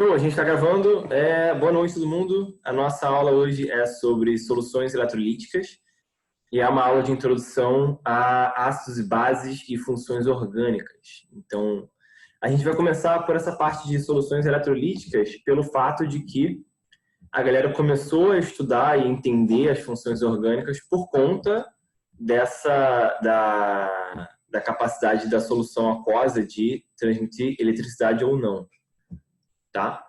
Show, a gente está gravando. Boa noite, todo mundo. A nossa aula hoje é sobre soluções eletrolíticas e é uma aula de introdução a ácidos e bases e funções orgânicas. Então, a gente vai começar por essa parte de soluções eletrolíticas pelo fato de que a galera começou a estudar e entender as funções orgânicas por conta da capacidade da solução aquosa de transmitir eletricidade ou não. Tá?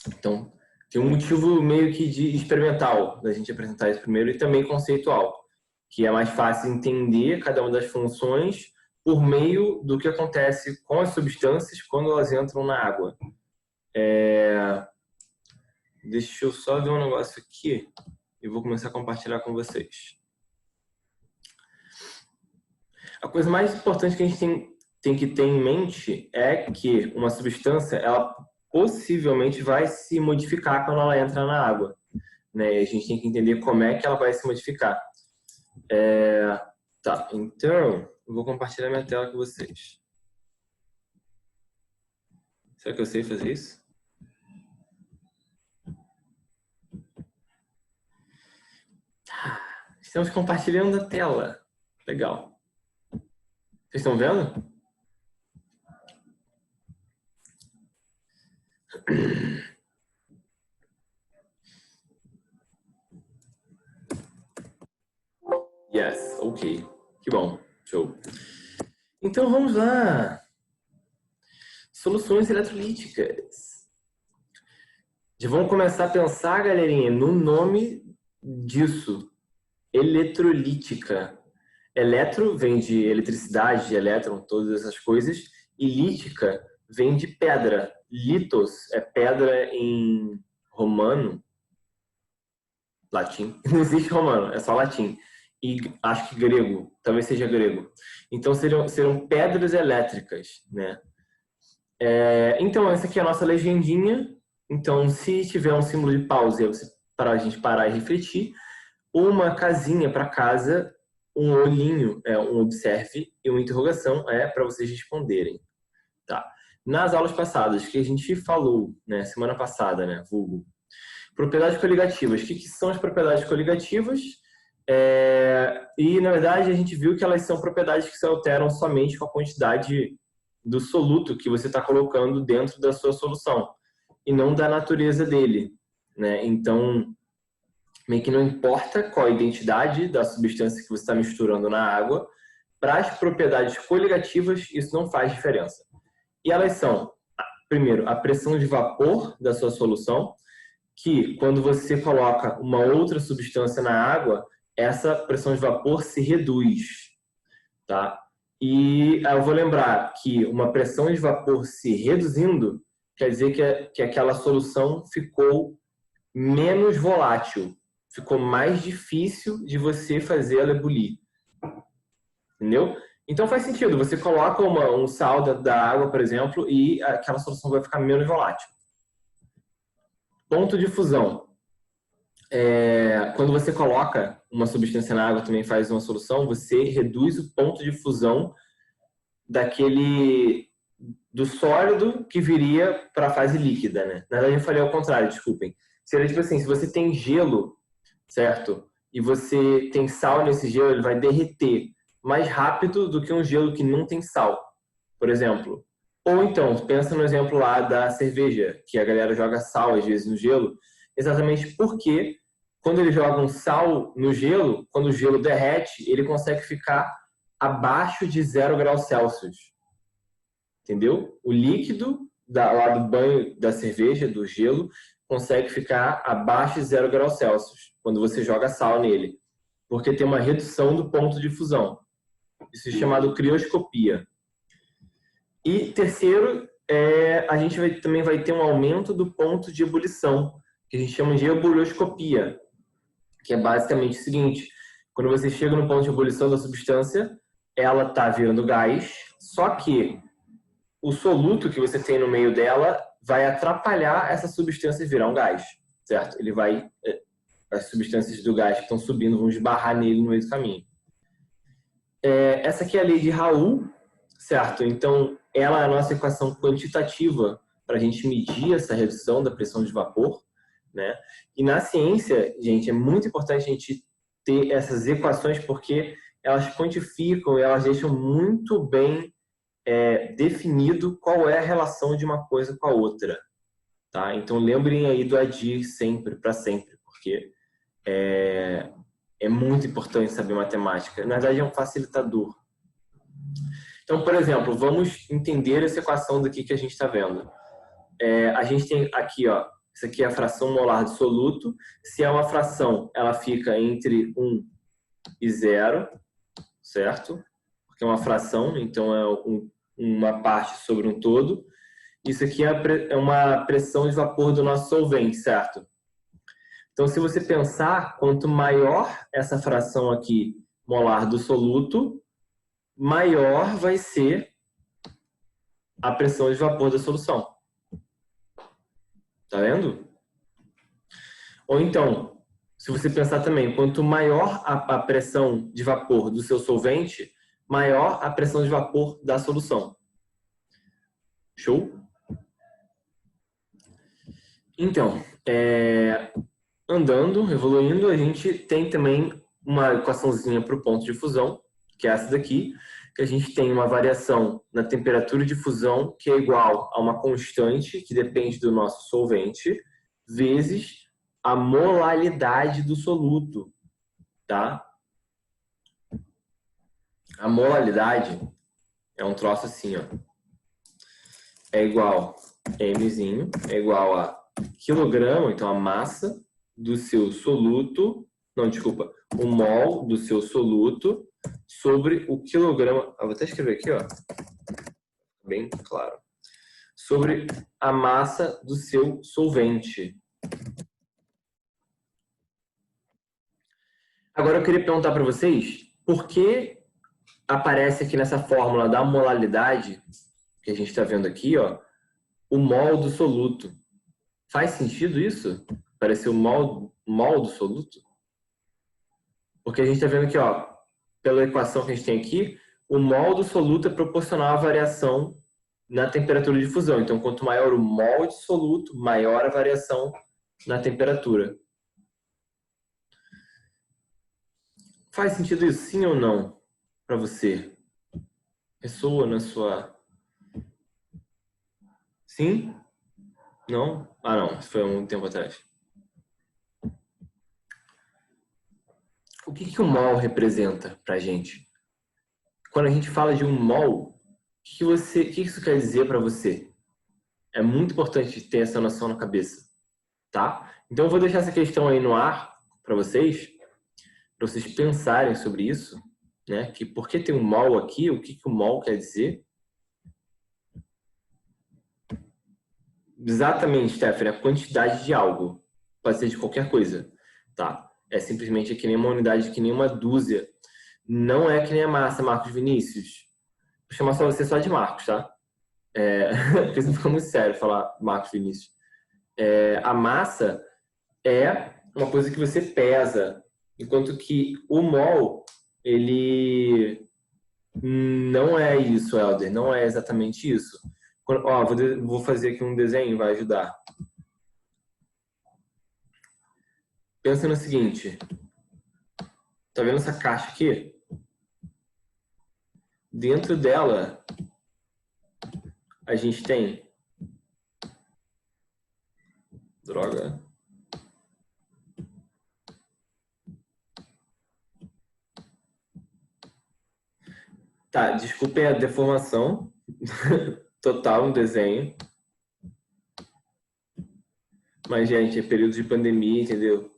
Então, tem um motivo meio que de experimental da gente apresentar isso primeiro e também conceitual, que é mais fácil entender cada uma das funções por meio do que acontece com as substâncias quando elas entram na água. Deixa eu só ver um negócio aqui e vou começar a compartilhar com vocês. A coisa mais importante que a gente tem que ter em mente é que uma substância, ela possivelmente vai se modificar quando ela entra na água, né? A gente tem que entender como é que ela vai se modificar. Tá, então, eu vou compartilhar minha tela com vocês. Será que eu sei fazer isso? Estamos compartilhando a tela. Legal. Vocês estão vendo? Yes, ok. Que bom. Show. Então vamos lá. Soluções eletrolíticas. Já vamos começar a pensar, galerinha, no nome disso. Eletrolítica. Eletro vem de eletricidade, de elétron, todas essas coisas. E lítica vem de pedra. Litos é pedra em romano. Latim. Não existe romano, é só latim. E acho que grego, talvez seja grego. Então serão pedras elétricas, né? Então essa aqui é a nossa legendinha. Então se tiver um símbolo de pausa, para a gente parar e refletir, uma casinha para casa, um olhinho, um observe e uma interrogação para vocês responderem. Tá? Nas aulas passadas que a gente falou, né, semana passada, né, vulgo, propriedades coligativas. O que são as propriedades coligativas? E, na verdade, a gente viu que elas são propriedades que se alteram somente com a quantidade do soluto que você está colocando dentro da sua solução e não da natureza dele, né? Então, meio que não importa qual a identidade da substância que você está misturando na água, para as propriedades coligativas, isso não faz diferença. E elas são, primeiro, a pressão de vapor da sua solução, que quando você coloca uma outra substância na água, essa pressão de vapor se reduz, tá? E eu vou lembrar que uma pressão de vapor se reduzindo quer dizer que aquela solução ficou menos volátil, ficou mais difícil de você fazer ela ebulir, entendeu? Então faz sentido, você coloca um sal da água, por exemplo, e aquela solução vai ficar menos volátil. Ponto de fusão. Quando você coloca uma substância na água, também faz uma solução, você reduz o ponto de fusão do sólido que viria para a fase líquida, né? Na verdade, eu falei ao contrário, desculpem. Seria tipo assim, se você tem gelo, certo? E você tem sal nesse gelo, ele vai derreter mais rápido do que um gelo que não tem sal, por exemplo. Ou então, pensa no exemplo lá da cerveja, que a galera joga sal às vezes no gelo, exatamente porque quando eles jogam sal no gelo, quando o gelo derrete, ele consegue ficar abaixo de 0 graus Celsius. Entendeu? O líquido lá do banho da cerveja, do gelo, consegue ficar abaixo de 0 graus Celsius quando você joga sal nele, porque tem uma redução do ponto de fusão. Isso é chamado crioscopia. E terceiro, a gente também vai ter um aumento do ponto de ebulição, que a gente chama de ebullioscopia, que é basicamente o seguinte: quando você chega no ponto de ebulição da substância, ela está virando gás, só que o soluto que você tem no meio dela vai atrapalhar essa substância virar um gás, certo? As substâncias do gás que estão subindo vão esbarrar nele no meio do caminho. Essa aqui é a lei de Raoult, certo? Então, ela é a nossa equação quantitativa para a gente medir essa redução da pressão de vapor, né? E na ciência, gente, é muito importante a gente ter essas equações porque elas quantificam e elas deixam muito bem definido qual é a relação de uma coisa com a outra, tá? Então lembrem aí do ADIR sempre, para sempre, porque é muito importante saber matemática. Na verdade, é um facilitador. Então, por exemplo, vamos entender essa equação daqui que a gente está vendo. A gente tem aqui, ó, isso aqui é a fração molar do soluto. Se é uma fração, ela fica entre 1 e 0, certo? Porque é uma fração, então é uma parte sobre um todo. Isso aqui é uma pressão de vapor do nosso solvente, certo? Então, se você pensar, quanto maior essa fração aqui molar do soluto, maior vai ser a pressão de vapor da solução. Tá vendo? Ou então, se você pensar também, quanto maior a pressão de vapor do seu solvente, maior a pressão de vapor da solução. Show? Então, andando, evoluindo, a gente tem também uma equaçãozinha para o ponto de fusão, que é essa daqui, que a gente tem uma variação na temperatura de fusão que é igual a uma constante que depende do nosso solvente, vezes a molaridade do soluto, tá? A molaridade é um troço assim, ó. É igual Mzinho, é igual a quilograma, então a massa do seu soluto, não, desculpa, o mol do seu soluto sobre o quilograma, vou até escrever aqui, ó, bem claro, sobre a massa do seu solvente. Agora eu queria perguntar para vocês, por que aparece aqui nessa fórmula da molaridade, que a gente está vendo aqui, ó, o mol do soluto? Faz sentido isso? Apareceu o mol do soluto? Porque a gente está vendo aqui, ó, pela equação que a gente tem aqui, o mol do soluto é proporcional à variação na temperatura de fusão. Então, quanto maior o mol de soluto, maior a variação na temperatura. Faz sentido isso, sim ou não, para você? Ressoa na sua... Sim? Não? Ah, não. Isso foi há um tempo atrás. O que o mol representa para a gente? Quando a gente fala de um mol, o que isso quer dizer para você? É muito importante ter essa noção na cabeça, tá? Então eu vou deixar essa questão aí no ar para vocês pensarem sobre isso, né? Que por que tem um mol aqui? O que o mol quer dizer? Exatamente, Stephanie, a quantidade de algo. Pode ser de qualquer coisa, tá? É simplesmente que nem uma unidade, que nem uma dúzia. Não é que nem a massa, Marcos Vinícius. Vou chamar só você só de Marcos, tá? Porque isso fica muito sério falar Marcos Vinícius. A massa é uma coisa que você pesa, enquanto que o mol, ele não é isso, Helder, não é exatamente isso. Ó, vou fazer aqui um desenho, vai ajudar. Pensa no seguinte, tá vendo essa caixa aqui? Dentro dela, a gente tem... Droga. Tá, desculpem a deformação total no desenho. Mas, gente, é período de pandemia, entendeu?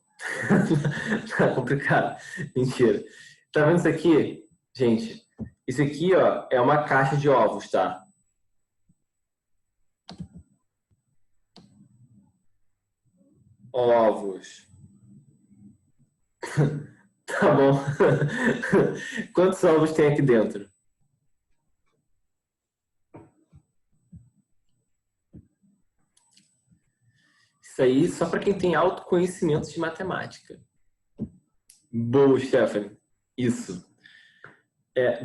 Tá complicado. Mentira. Tá vendo isso aqui? Gente, isso aqui, ó, é uma caixa de ovos, tá? Ovos. Tá bom. Quantos ovos tem aqui dentro? Isso aí só para quem tem autoconhecimento de matemática. Boa, Stephanie. Isso.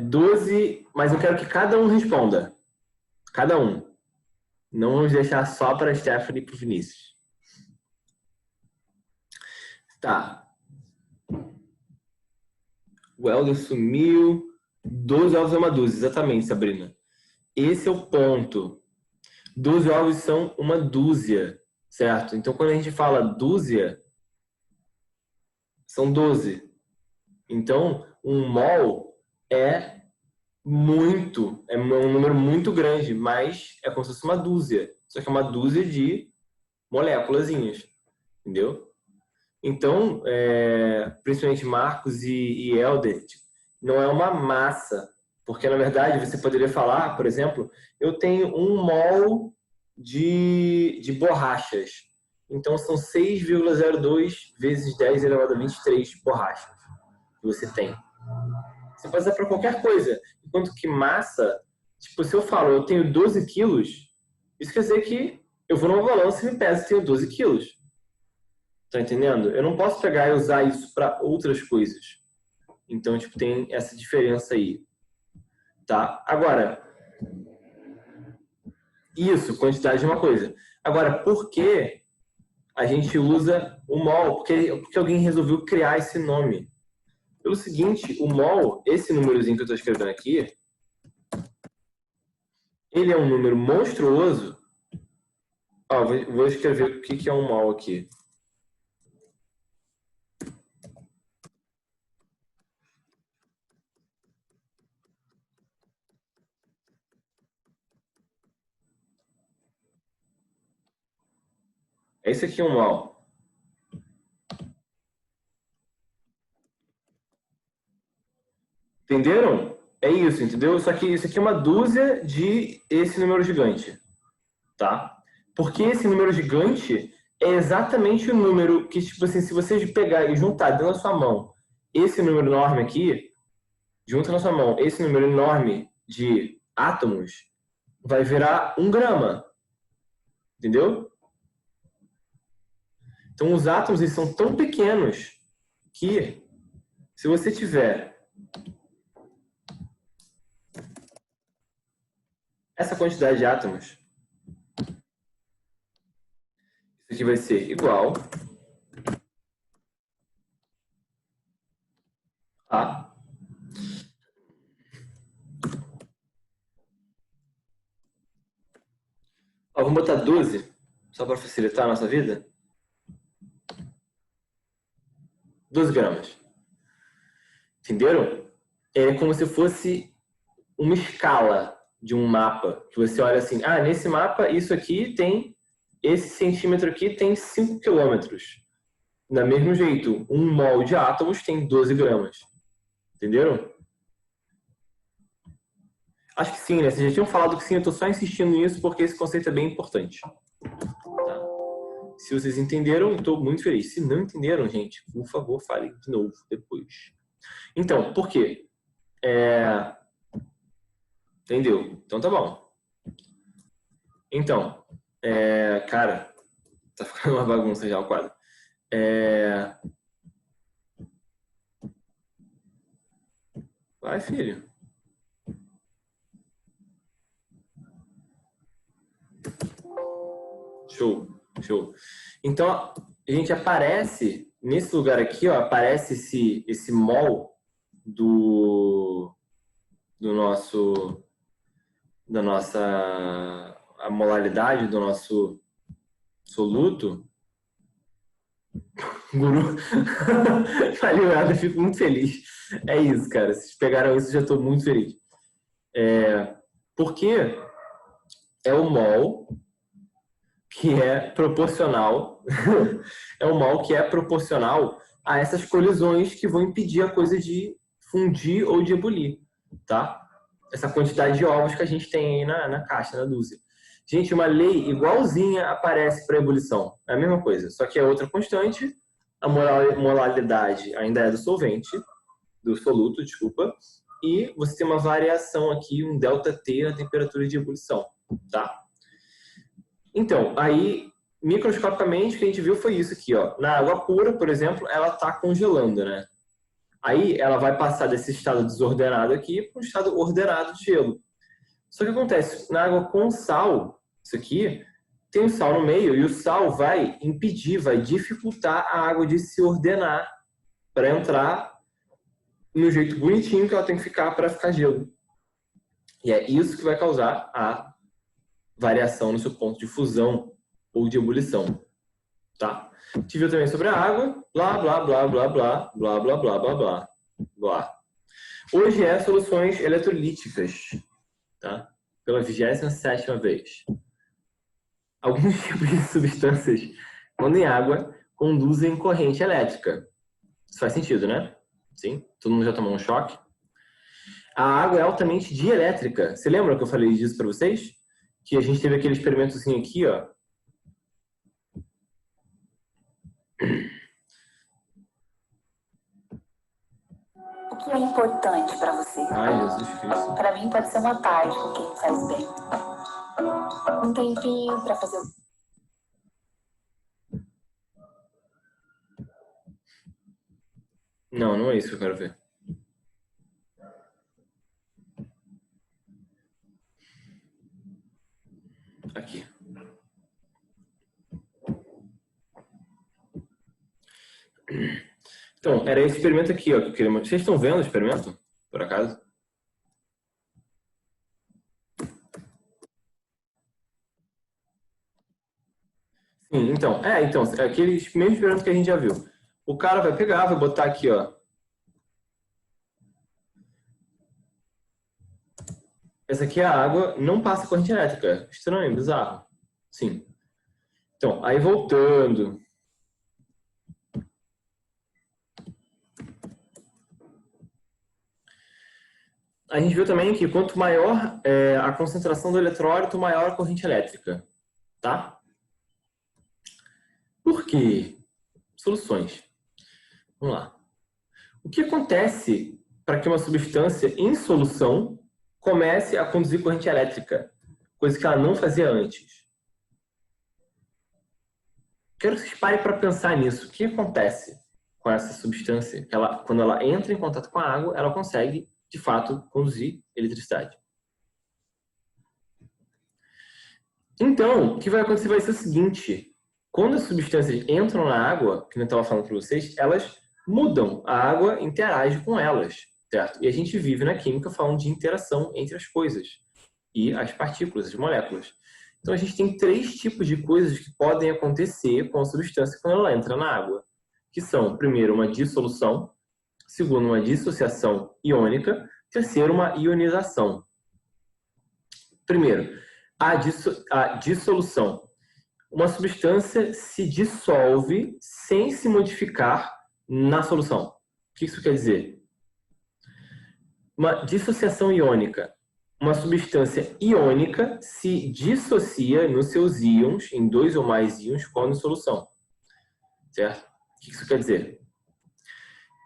12, mas eu quero que cada um responda. Cada um. Não vamos deixar só para a Stephanie e para o Vinícius. Tá. O Helder sumiu. 12 ovos é uma dúzia. Exatamente, Sabrina. Esse é o ponto. 12 ovos são uma dúzia, certo? Então, quando a gente fala dúzia, são 12. Então, um mol é um número muito grande, mas é como se fosse uma dúzia. Só que é uma dúzia de moléculazinhas, entendeu? Então, principalmente Marcos e Helder, não é uma massa, porque na verdade você poderia falar, por exemplo, eu tenho 1 mol de borrachas. Então são 6,02 vezes 10 elevado a 23 borrachas que você tem. Você pode usar para qualquer coisa. Enquanto que massa, tipo, se eu falo eu tenho 12 quilos, isso quer dizer que eu vou numa balança e me peso e tenho 12 quilos. Tá entendendo? Eu não posso pegar e usar isso para outras coisas. Então, tipo, tem essa diferença aí. Tá? Agora, isso, quantidade é uma coisa. Agora, por que a gente usa o mol? Porque alguém resolveu criar esse nome. Pelo seguinte, o mol, esse númerozinho que eu estou escrevendo aqui, ele é um número monstruoso. Ó, vou escrever o que é um mol aqui. Esse aqui é um mol. Entenderam? É isso, entendeu? Só que isso aqui é uma dúzia de esse número gigante. Tá? Porque esse número gigante é exatamente o número que, tipo assim, se você pegar e juntar dentro da sua mão esse número enorme aqui, junta na sua mão esse número enorme de átomos, vai virar 1 grama. Entendeu? Então, os átomos eles são tão pequenos que, se você tiver essa quantidade de átomos, isso aqui vai ser igual a... Ó, vamos botar 12, só para facilitar a nossa vida. 12 gramas. Entenderam? É como se fosse uma escala de um mapa. Que você olha assim, ah, nesse mapa, isso aqui tem... Esse centímetro aqui tem 5 quilômetros. Do mesmo jeito, 1 mol de átomos tem 12 gramas. Entenderam? Acho que sim, né? Vocês já tinham falado que sim, eu estou só insistindo nisso porque esse conceito é bem importante. Tá? Se vocês entenderam, eu estou muito feliz. Se não entenderam, gente, por favor, falem de novo depois. Então, por quê? Entendeu? Então tá bom. Então, cara, tá ficando uma bagunça já o quadro. Vai, filho. Show, show. Então, a gente aparece nesse lugar aqui, ó, aparece esse mol a molaridade do nosso soluto. Guru. Valeu, eu fico muito feliz. É isso, cara. Se vocês pegaram isso, eu já estou muito feliz. Porque é o mol que é proporcional é um mol que é proporcional a essas colisões que vão impedir a coisa de fundir ou de ebulir, tá? Essa quantidade de ovos que a gente tem aí na caixa, na dúzia. Gente, uma lei igualzinha aparece para ebulição. É a mesma coisa, só que é outra constante. A molaridade ainda é do solvente, do soluto, desculpa. E você tem uma variação aqui, um ΔT na temperatura de ebulição, tá? Então, aí, microscopicamente, o que a gente viu foi isso aqui, ó. Na água pura, por exemplo, ela está congelando, né? Aí, ela vai passar desse estado desordenado aqui para um estado ordenado de gelo. Só que acontece, na água com sal, Isso aqui tem o sal no meio e o sal vai impedir, vai dificultar a água de se ordenar para entrar no jeito bonitinho que ela tem que ficar para ficar gelo. E é isso que vai causar a variação no seu ponto de fusão ou de ebulição. Tá? A gente viu também sobre a água, blá, blá, blá, blá, blá, blá, blá, blá, blá, blá, blá. Hoje é soluções eletrolíticas, tá? Pela 27ª vez. Alguns tipos de substâncias, quando em água, conduzem corrente elétrica. Isso faz sentido, né? Sim? Todo mundo já tomou um choque? A água é altamente dielétrica. Você lembra que eu falei disso para vocês? Que a gente teve aquele experimentozinho aqui, ó. O que é importante para você? Ai, Jesus Cristo. Para mim pode ser uma tarde com quem faz bem. Um tempinho para fazer o... Não, não é isso que eu quero ver. Aqui. Então, era esse experimento aqui, ó, que eu queria... Vocês estão vendo o experimento, por acaso? Sim, então, é aquele mesmo experimento que a gente já viu. O cara vai pegar, vai botar aqui, ó. Essa aqui é a água, não passa corrente elétrica. Estranho, bizarro. Sim. Então, aí voltando. A gente viu também que quanto maior a concentração do eletrólito, maior a corrente elétrica. Tá? Por quê? Soluções. Vamos lá. O que acontece para que uma substância em solução comece a conduzir corrente elétrica? Coisa que ela não fazia antes. Quero que vocês parem para pensar nisso. O que acontece com essa substância? Quando ela entra em contato com a água, ela consegue, de fato, conduzir eletricidade. Então, o que vai acontecer vai ser o seguinte. Quando as substâncias entram na água, que eu estava falando para vocês, elas mudam. A água interage com elas, certo? E a gente vive na química falando de interação entre as coisas e as partículas, as moléculas. Então, a gente tem 3 tipos de coisas que podem acontecer com a substância quando ela entra na água, que são, primeiro, uma dissolução, segundo, uma dissociação iônica, terceiro, uma ionização. Primeiro, a dissolução. Uma substância se dissolve sem se modificar na solução. O que isso quer dizer? Uma dissociação iônica. Uma substância iônica se dissocia nos seus íons, em 2 ou mais íons, quando em solução. Certo? O que isso quer dizer?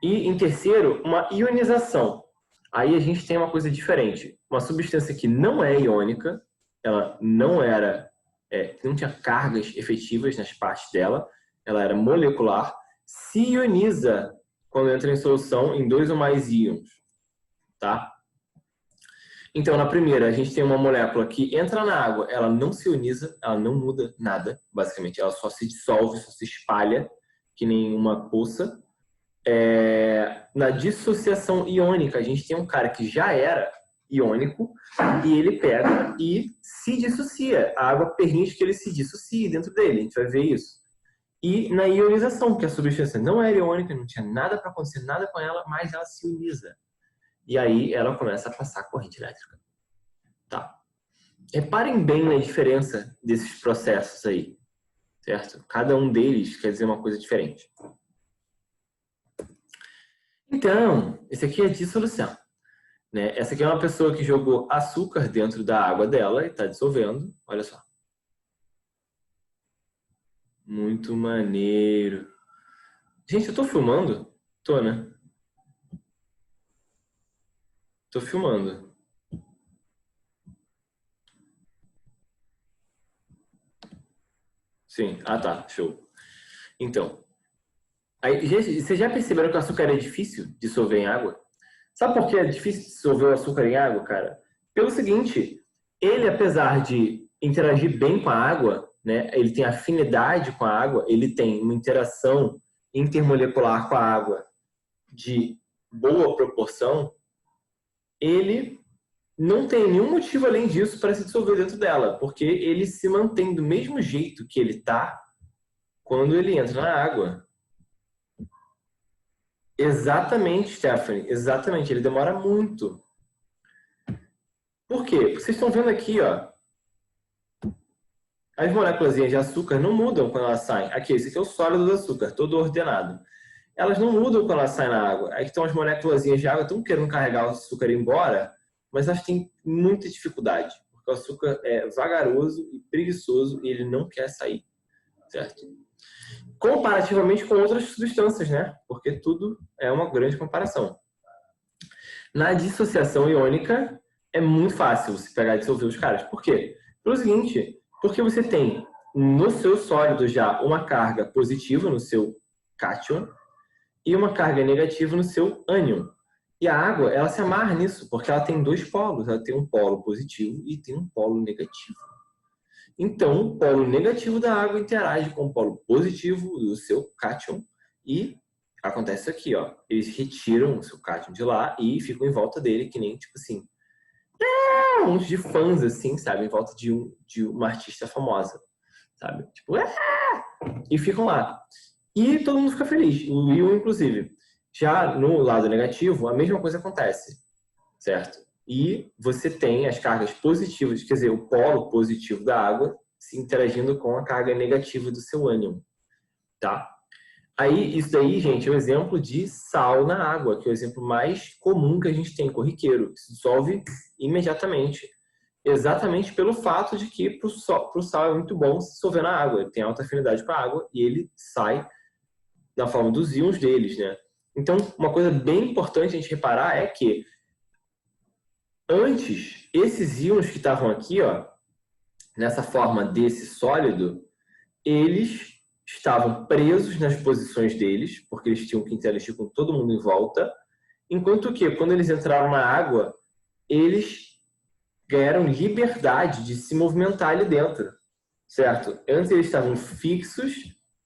E, em terceiro, uma ionização. Aí a gente tem uma coisa diferente. Uma substância que não é iônica, ela não tinha cargas efetivas nas partes dela, ela era molecular, se ioniza quando entra em solução em 2 ou mais íons. Tá? Então, na primeira, a gente tem uma molécula que entra na água, ela não se ioniza, ela não muda nada, basicamente. Ela só se dissolve, só se espalha, que nem uma poça. Na dissociação iônica, a gente tem um cara que já era iônico e ele pega e se dissocia. A água permite que ele se dissocie dentro dele, a gente vai ver isso. E na ionização, que a substância não era iônica, não tinha nada para acontecer, nada com ela, mas ela se ioniza. E aí ela começa a passar corrente elétrica. Tá? Reparem bem na diferença desses processos aí, certo? Cada um deles quer dizer uma coisa diferente. Então, esse aqui é dissolução. Né? Essa aqui é uma pessoa que jogou açúcar dentro da água dela e está dissolvendo. Olha só. Muito maneiro. Gente, eu tô filmando? Tô, né? Tô filmando. Sim. Ah, tá. Show. Então. Aí, vocês já perceberam que o açúcar é difícil de dissolver em água? Sabe por que é difícil dissolver o açúcar em água, cara? Pelo seguinte, ele, apesar de interagir bem com a água, né? Ele tem afinidade com a água, ele tem uma interação intermolecular com a água de boa proporção, ele não tem nenhum motivo além disso para se dissolver dentro dela, porque ele se mantém do mesmo jeito que ele está quando ele entra na água. Exatamente, Stephanie, exatamente. Ele demora muito. Por quê? Porque vocês estão vendo aqui, ó, as moléculas de açúcar não mudam quando elas saem. Aqui, esse aqui é o sólido do açúcar, todo ordenado. Elas não mudam quando elas saem na água. Aí estão as moléculas de água, estão querendo carregar o açúcar embora, mas elas têm muita dificuldade, porque o açúcar é vagaroso e preguiçoso e ele não quer sair, certo? Comparativamente com outras substâncias, né? Porque tudo é uma grande comparação. Na dissociação iônica, é muito fácil você pegar e dissolver os caras. Por quê? Pelo seguinte, porque você tem no seu sólido já uma carga positiva no seu cátion e uma carga negativa no seu ânion. E a água, ela se amarra nisso, porque ela tem dois polos. Ela tem um polo positivo e tem um polo negativo. Então, o polo negativo da água interage com o polo positivo do seu cátion e acontece isso aqui, ó. Eles retiram o seu cátion de lá e ficam em volta dele, que nem, tipo assim, um monte de fãs, assim, sabe? Em volta de uma artista famosa, sabe? Tipo, e ficam lá. E todo mundo fica feliz, o Will, inclusive. Já no lado negativo, a mesma coisa acontece, certo? E você tem as cargas positivas, quer dizer, o polo positivo da água se interagindo com a carga negativa do seu ânion, tá? Aí, isso daí, gente, é um exemplo de sal na água, que é o exemplo mais comum que a gente tem, corriqueiro. Se dissolve imediatamente. Exatamente pelo fato de que para o sal é muito bom se dissolver na água. Ele tem alta afinidade com a água e ele sai na forma dos íons deles, né? Então, uma coisa bem importante a gente reparar é que antes, esses íons que estavam aqui, ó, nessa forma desse sólido, eles estavam presos nas posições deles, porque eles tinham que interagir com todo mundo em volta, enquanto que, quando eles entraram na água, eles ganharam liberdade de se movimentar ali dentro, certo? Antes eles estavam fixos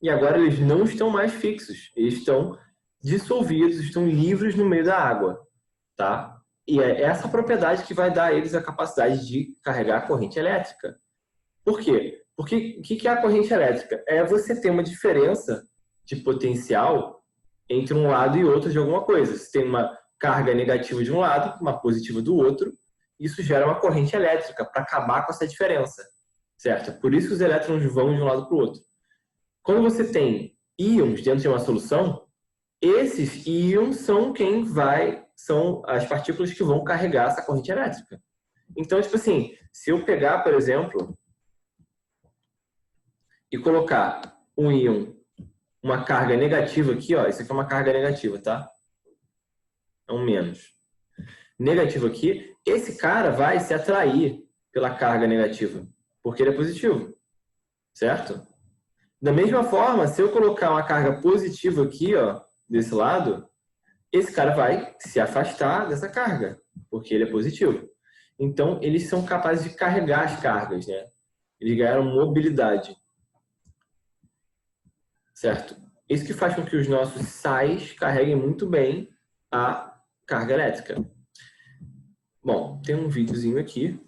e agora eles não estão mais fixos, eles estão dissolvidos, estão livres no meio da água, tá? E é essa propriedade que vai dar a eles a capacidade de carregar a corrente elétrica. Por quê? Porque o que é a corrente elétrica? É você ter uma diferença de potencial entre um lado e outro de alguma coisa. Você tem uma carga negativa de um lado, uma positiva do outro, isso gera uma corrente elétrica para acabar com essa diferença, certo? Por isso que os elétrons vão de um lado para o outro. Quando você tem íons dentro de uma solução, esses íons são as partículas que vão carregar essa corrente elétrica. Então, tipo assim, se eu pegar, por exemplo, e colocar um íon, uma carga negativa aqui, ó, isso aqui é uma carga negativa, tá? É um menos. Negativo aqui, esse cara vai se atrair pela carga negativa, porque ele é positivo, certo? Da mesma forma, se eu colocar uma carga positiva aqui, ó, desse lado, esse cara vai se afastar dessa carga, porque ele é positivo. Então, eles são capazes de carregar as cargas, né? Eles ganharam mobilidade. Certo? Isso que faz com que os nossos sais carreguem muito bem a carga elétrica. Bom, tem um videozinho aqui.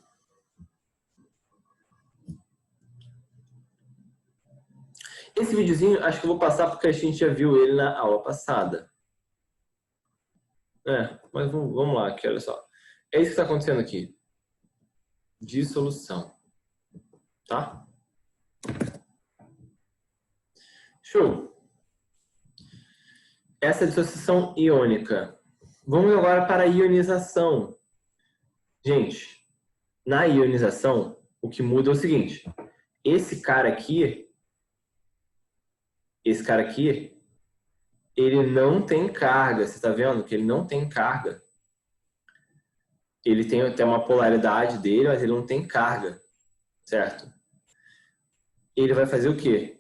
Esse videozinho, acho que eu vou passar porque a gente já viu ele na aula passada. Mas vamos lá aqui, olha só. É isso que está acontecendo aqui. Dissolução. Tá? Show. Essa dissociação iônica. Vamos agora para a ionização. Gente, na ionização, o que muda é o seguinte. Esse cara aqui, ele não tem carga. Você está vendo que ele não tem carga. Ele tem até uma polaridade dele, mas ele não tem carga. Certo? Ele vai fazer o quê?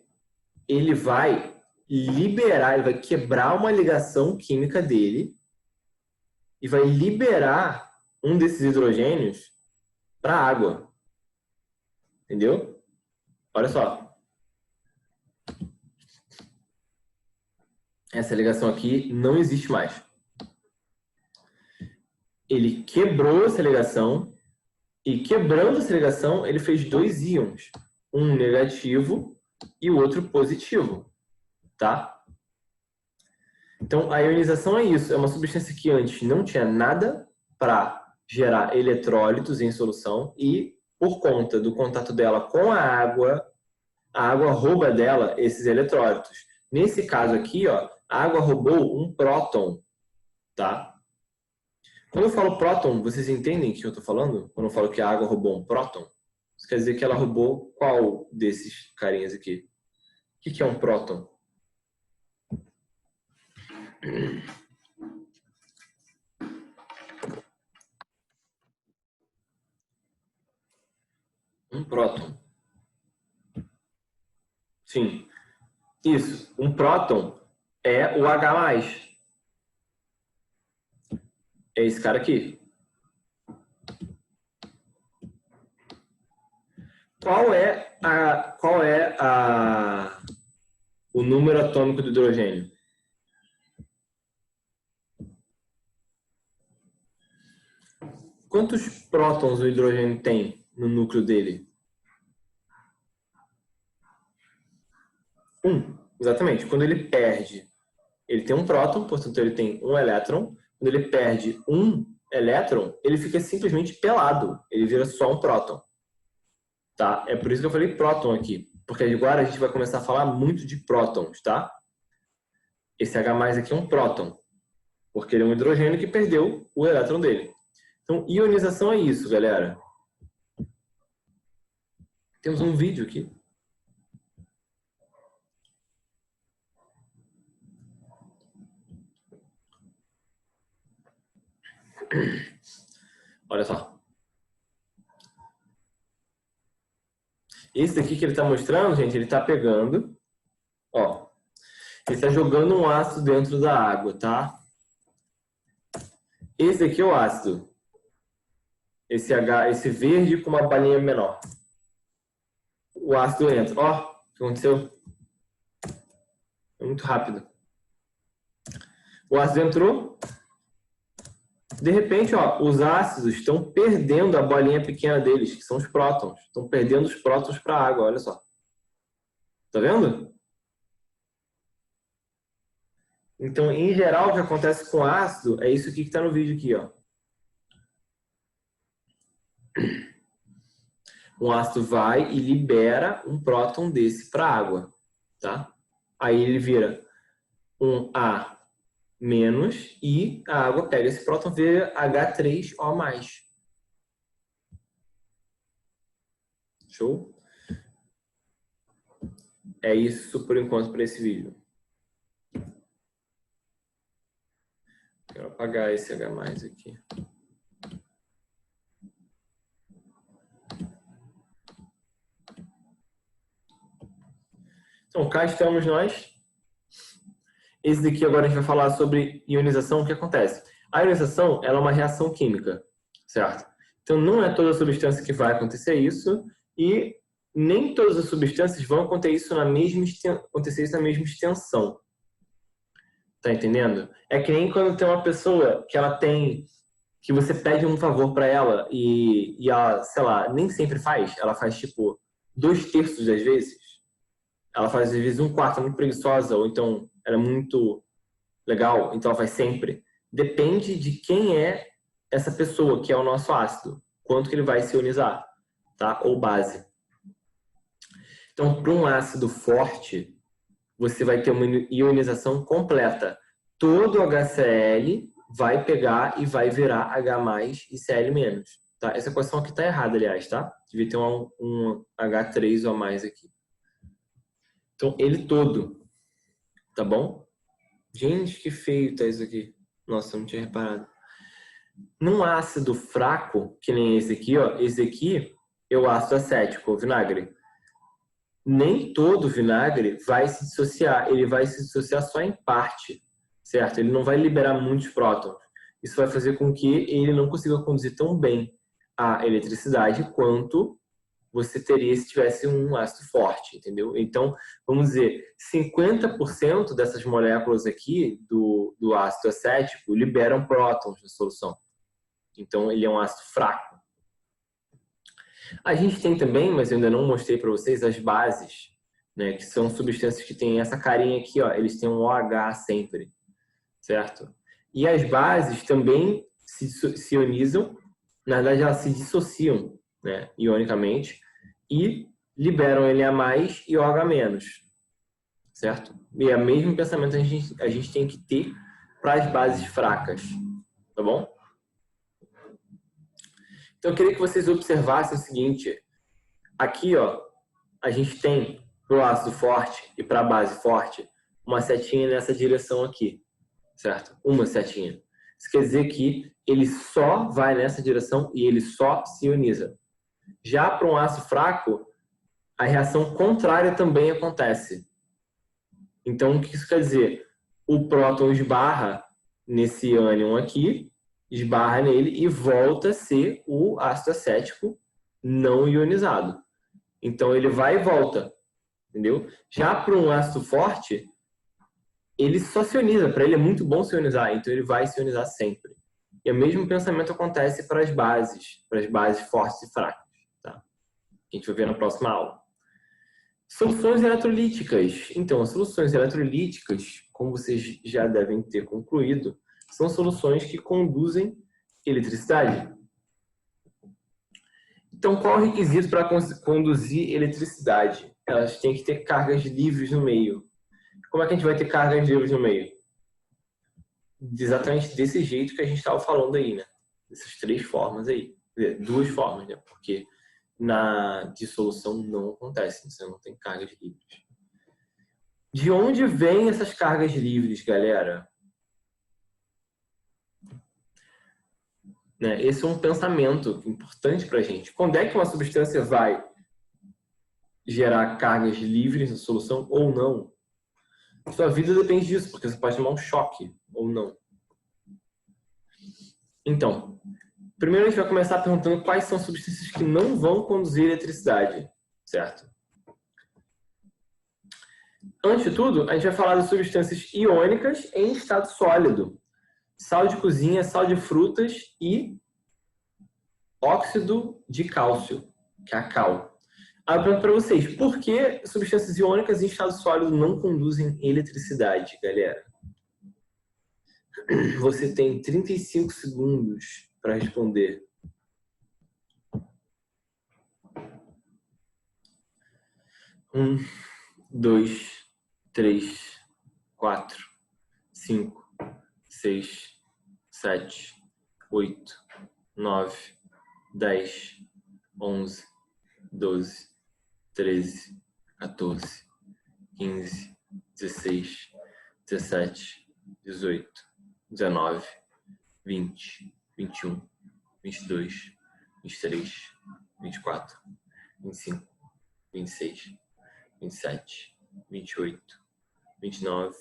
Ele vai liberar, ele vai quebrar uma ligação química dele e vai liberar um desses hidrogênios para a água. Entendeu? Olha só. Essa ligação aqui não existe mais. Ele quebrou essa ligação e, quebrando essa ligação, ele fez dois íons. Um negativo e o outro positivo. Tá? Então, a ionização é isso. É uma substância que antes não tinha nada para gerar eletrólitos em solução e, por conta do contato dela com a água rouba dela esses eletrólitos. Nesse caso aqui, ó, a água roubou um próton, tá? Quando eu falo próton, vocês entendem o que eu estou falando? Quando eu falo que a água roubou um próton, isso quer dizer que ela roubou qual desses carinhas aqui? O que é um próton? Um próton. Sim. Isso. Um próton é o H+. É esse cara aqui. Qual é o número atômico do hidrogênio? Quantos prótons o hidrogênio tem no núcleo dele? 1. Exatamente. Quando ele perde, ele tem um próton, portanto ele tem um elétron. Quando ele perde um elétron, ele fica simplesmente pelado. Ele vira só um próton. Tá? É por isso que eu falei próton aqui. Porque agora a gente vai começar a falar muito de prótons, tá? Esse H+ aqui é um próton. Porque ele é um hidrogênio que perdeu o elétron dele. Então, ionização é isso, galera. Temos um vídeo aqui. Olha só. Esse daqui que ele está mostrando, gente, ele está pegando, ó, ele está jogando um ácido dentro da água, tá? Esse aqui é o ácido. Esse verde com uma balinha menor. O ácido entra. Ó, o que aconteceu? É muito rápido. O ácido entrou. De repente, ó, os ácidos estão perdendo a bolinha pequena deles, que são os prótons. Estão perdendo os prótons para a água, olha só. Tá vendo? Então, em geral, o que acontece com ácido é isso aqui que está no vídeo aqui, ó. Um ácido vai e libera um próton desse para a água, tá? Aí ele vira um A- e a água pega esse próton e vira H3O+. Show? É isso por enquanto para esse vídeo. Quero apagar esse H+ aqui. Então, cá estamos nós. Esse daqui agora a gente vai falar sobre ionização. O que acontece? A ionização ela é uma reação química, certo? Então, não é toda substância que vai acontecer isso e nem todas as substâncias vão acontecer isso na mesma extensão. Tá entendendo? É que nem quando tem uma pessoa que ela tem... que você pede um favor para ela e ela, sei lá, nem sempre faz. Ela faz, tipo, 2/3 das vezes. Ela faz, às vezes, 1/4, muito preguiçosa, ou então ela é muito legal, então ela faz sempre. Depende de quem é essa pessoa, que é o nosso ácido. Quanto que ele vai se ionizar, tá? Ou base. Então, para um ácido forte, você vai ter uma ionização completa. Todo HCl vai pegar e vai virar H+ e Cl-. Tá? Essa equação aqui está errada, aliás, tá? Devia ter um H3O+ aqui. Então, ele todo. Tá bom? Gente, que feio tá isso aqui. Nossa, eu não tinha reparado. Num ácido fraco, que nem esse aqui, ó. Esse aqui é o ácido acético, o vinagre. Nem todo vinagre vai se dissociar. Ele vai se dissociar só em parte, certo? Ele não vai liberar muitos prótons. Isso vai fazer com que ele não consiga conduzir tão bem a eletricidade quanto você teria se tivesse um ácido forte, entendeu? Então, vamos dizer, 50% dessas moléculas aqui do ácido acético liberam prótons na solução. Então, ele é um ácido fraco. A gente tem também, mas eu ainda não mostrei para vocês, as bases, né, que são substâncias que têm essa carinha aqui, ó, eles têm um OH sempre, certo? E as bases também se ionizam, na verdade elas se dissociam, né, ionicamente, e liberam Na+ e OH-, certo? E é o mesmo pensamento a gente tem que ter para as bases fracas, tá bom? Então eu queria que vocês observassem o seguinte, aqui, ó, a gente tem para o ácido forte e para a base forte uma setinha nessa direção aqui, certo? Uma setinha. Isso quer dizer que ele só vai nessa direção e ele só se ioniza. Já para um ácido fraco, a reação contrária também acontece. Então, o que isso quer dizer? O próton esbarra nesse ânion aqui, esbarra nele e volta a ser o ácido acético não ionizado. Então, ele vai e volta, entendeu? Já para um ácido forte, ele só se ioniza. Para ele é muito bom se ionizar, então ele vai se ionizar sempre. E o mesmo pensamento acontece para as bases fortes e fracas. Tá? A gente vai ver na próxima aula. Soluções eletrolíticas. Então, as soluções eletrolíticas, como vocês já devem ter concluído, são soluções que conduzem eletricidade. Então, qual é o requisito para conduzir eletricidade? Elas têm que ter cargas livres no meio. Como é que a gente vai ter cargas livres no meio? Exatamente desse jeito que a gente estava falando aí, né? Dessas três formas aí. Duas formas, né? Porque na dissolução não acontece, você não tem cargas livres. De onde vêm essas cargas livres, galera? Né? Esse é um pensamento importante para a gente. Quando é que uma substância vai gerar cargas livres na solução ou não? Sua vida depende disso, porque você pode tomar um choque ou não. Então, primeiro a gente vai começar perguntando quais são as substâncias que não vão conduzir eletricidade, certo? Antes de tudo, a gente vai falar das substâncias iônicas em estado sólido. Sal de cozinha, sal de frutas e óxido de cálcio, que é a cal. Aí eu pergunto para vocês, por que substâncias iônicas em estado sólido não conduzem eletricidade, galera? Você tem 35 segundos para responder. 1, 2, 3, 4, 5, 6, 7, 8, 9, 10, 11, 12, 13, 14, 15, 16, 17, 18, 19, 20, 21, 22, 23, 24, 25, 26, 27, 28, 29,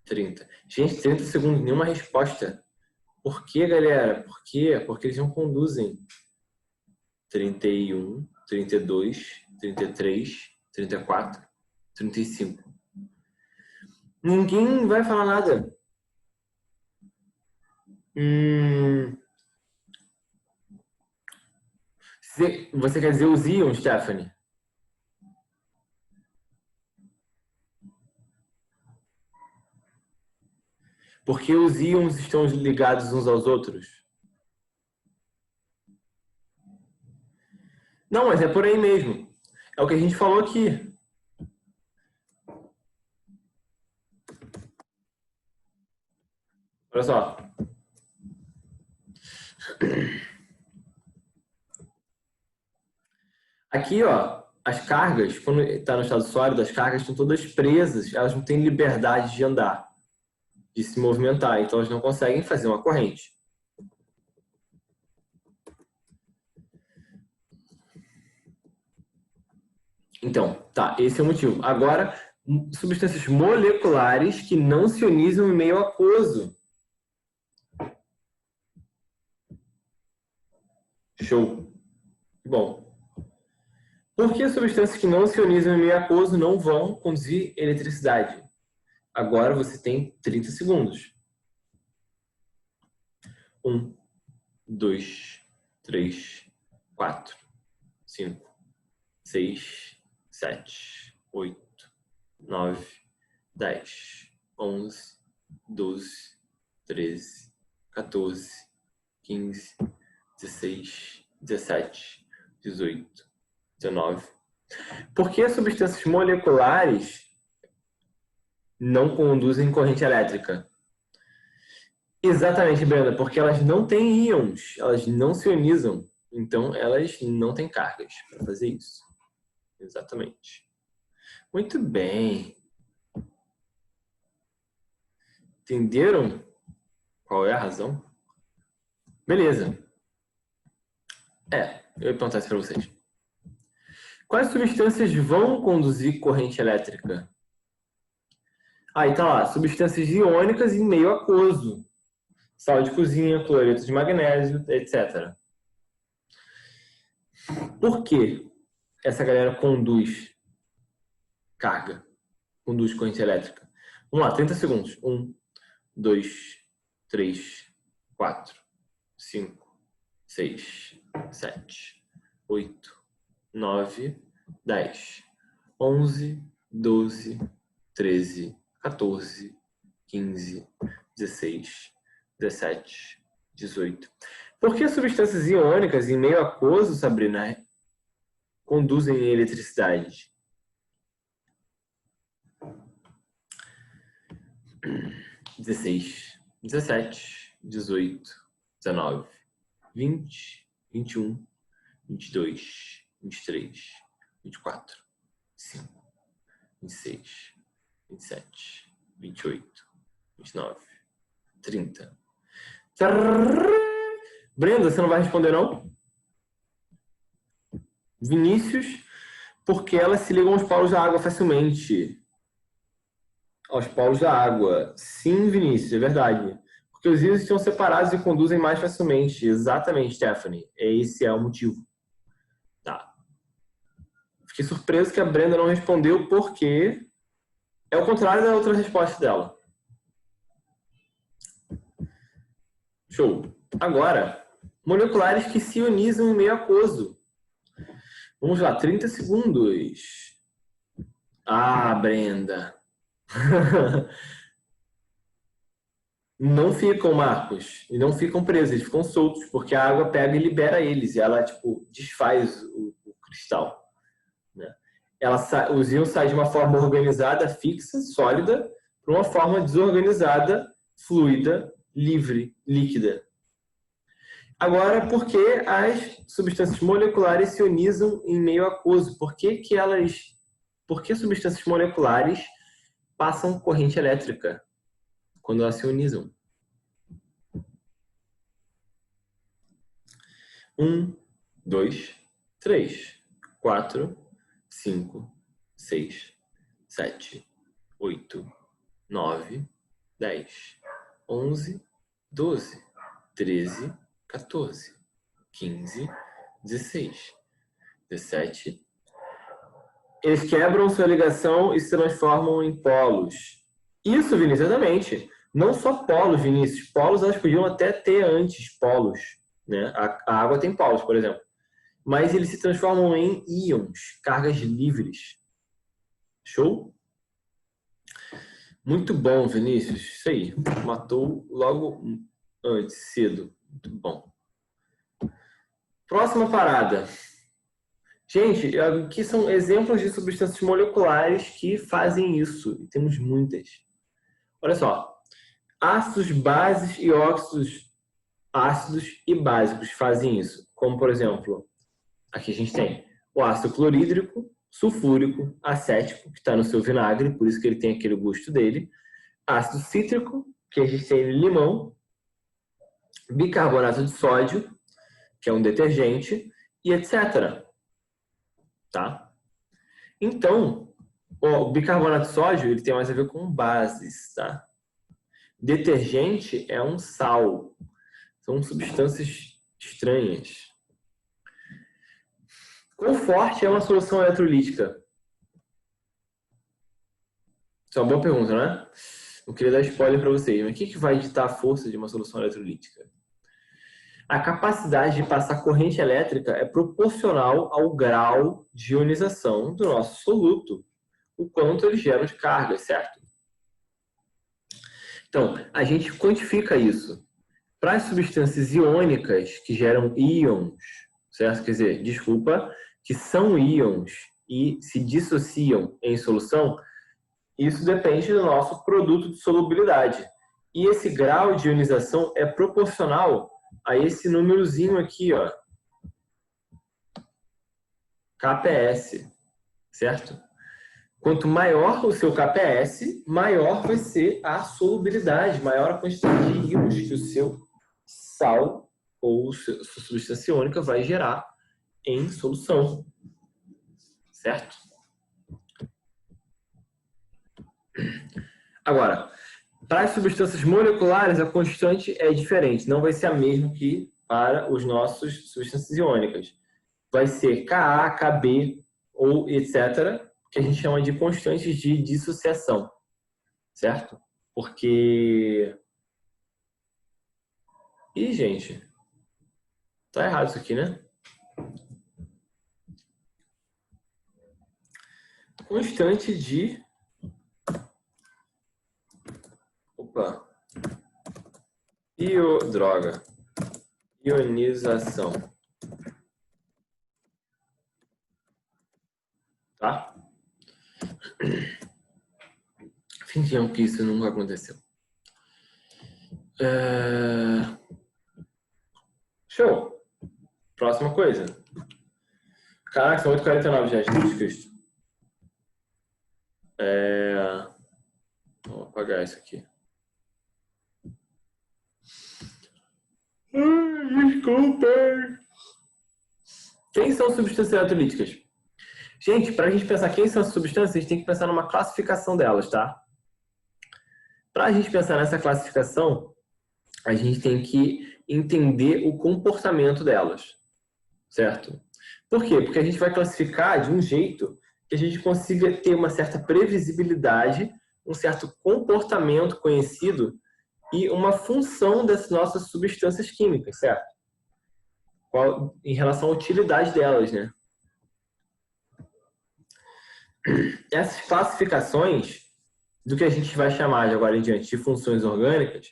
30. Gente, 30 segundos, nenhuma resposta. Por que, galera? Por quê? Porque eles não conduzem. 31, 32, 33, 34, 35. Ninguém vai falar nada. Você quer dizer os íons, Stephanie? Porque os íons estão ligados uns aos outros? Não, mas é por aí mesmo. É o que a gente falou aqui. Olha só. Aqui, ó, as cargas, quando está no estado sólido, as cargas estão todas presas, elas não têm liberdade de andar, de se movimentar, então elas não conseguem fazer uma corrente. Então, tá, esse é o motivo. Agora, substâncias moleculares que não se ionizam em meio aquoso. Show. Bom. Por que substâncias que não se ionizam em meio aquoso não vão conduzir eletricidade? Agora você tem 30 segundos. 1, 2, 3, 4, 5, 6, 7, 8, 9, 10, 11, 12, 13, 14, 15, 16, 17, 18, 19. Por que as substâncias moleculares não conduzem corrente elétrica? Exatamente, Brenda, porque elas não têm íons, elas não se ionizam, então elas não têm cargas para fazer isso. Exatamente. Muito bem. Entenderam qual é a razão? Beleza. Eu ia perguntar isso para vocês. Quais substâncias vão conduzir corrente elétrica? Aí tá lá, substâncias iônicas em meio aquoso. Sal de cozinha, cloreto de magnésio, etc. Por que essa galera conduz carga? Conduz corrente elétrica? Vamos lá, 30 segundos. 1, 2, 3, 4, 5, 6, 7, 8, 9, 10, 11, 12, 13, 14, 15, 16, 17, 18. Por que substâncias iônicas em meio aquoso, Sabrina, conduzem eletricidade? (16, 17, 18, 19, 20, 21, 22, 23, 24, 25, 26, 27, 28, 29, 30. Brenda, você não vai responder, não? Vinícius, porque elas se ligam aos polos da água facilmente. Aos polos da água. Sim, Vinícius, é verdade. Porque os íons estão separados e conduzem mais facilmente. Exatamente, Stephanie. Esse é o motivo. Tá. Fiquei surpreso que a Brenda não respondeu porque é o contrário da outra resposta dela. Show. Agora, moleculares que se ionizam em meio aquoso. Vamos lá, 30 segundos. Ah, Brenda. Não ficam, Marcos. E não ficam presos, eles ficam soltos, porque a água pega e libera eles. E ela, tipo, desfaz o cristal. Né? Os íons saem de uma forma organizada, fixa, sólida, para uma forma desorganizada, fluida, livre, líquida. Agora, por que as substâncias moleculares se ionizam em meio aquoso? Por que substâncias moleculares passam corrente elétrica quando elas se ionizam? 1, 2, 3, 4, 5, 6, 7, 8, 9, 10, 11, 12, 13, 14, 15, 16, 17. Eles quebram sua ligação e se transformam em polos. Isso, Vinícius, exatamente. Não só polos, Vinícius. Polos elas podiam até ter antes polos. Né? A água tem polos, por exemplo. Mas eles se transformam em íons, cargas livres. Show? Muito bom, Vinícius. Isso aí. Matou logo antes, cedo. Muito bom. Próxima parada. Gente, aqui são exemplos de substâncias moleculares que fazem isso. E temos muitas. Olha só. Ácidos, bases e óxidos ácidos e básicos fazem isso. Como, por exemplo, aqui a gente tem o ácido clorídrico, sulfúrico, acético, que está no seu vinagre, por isso que ele tem aquele gosto dele. Ácido cítrico, que a gente tem no limão. Bicarbonato de sódio, que é um detergente, e etc. Tá? Então, o bicarbonato de sódio ele tem mais a ver com bases. Tá? Detergente é um sal. São substâncias estranhas. Quão forte é uma solução eletrolítica? Isso é uma boa pergunta, não é? Eu queria dar spoiler para vocês, mas o que vai ditar a força de uma solução eletrolítica? A capacidade de passar corrente elétrica é proporcional ao grau de ionização do nosso soluto, o quanto eles geram de carga, certo? Então, a gente quantifica isso. Para as substâncias iônicas que geram íons, certo? Quer dizer, desculpa, que são íons e se dissociam em solução, isso depende do nosso produto de solubilidade. E esse grau de ionização é proporcional a esse númerozinho aqui, ó, KPS, certo? Quanto maior o seu KPS, maior vai ser a solubilidade, maior a quantidade de íons que o seu sal ou sua substância iônica vai gerar em solução, certo? Agora, para as substâncias moleculares, a constante é diferente. Não vai ser a mesma que para os nossos substâncias iônicas. Vai ser Ka, Kb ou etc., que a gente chama de constantes de dissociação. Certo? Porque... Ih, gente. Tá errado isso aqui, né? Constante de... Opa. Droga. Ionização. Tá? Fingimos que isso nunca aconteceu. Show. Próxima coisa. Caraca, são 8h49 já, Jesus Cristo. Vou apagar isso aqui. Desculpa. Quem são substâncias eletrolíticas? Gente, para a gente pensar quem são as substâncias, a gente tem que pensar numa classificação delas, tá? Para a gente pensar nessa classificação, a gente tem que entender o comportamento delas, certo? Por quê? Porque a gente vai classificar de um jeito que a gente consiga ter uma certa previsibilidade, um certo comportamento conhecido e uma função dessas nossas substâncias químicas, certo? Em relação à utilidade delas, né? Essas classificações do que a gente vai chamar de agora em diante de funções orgânicas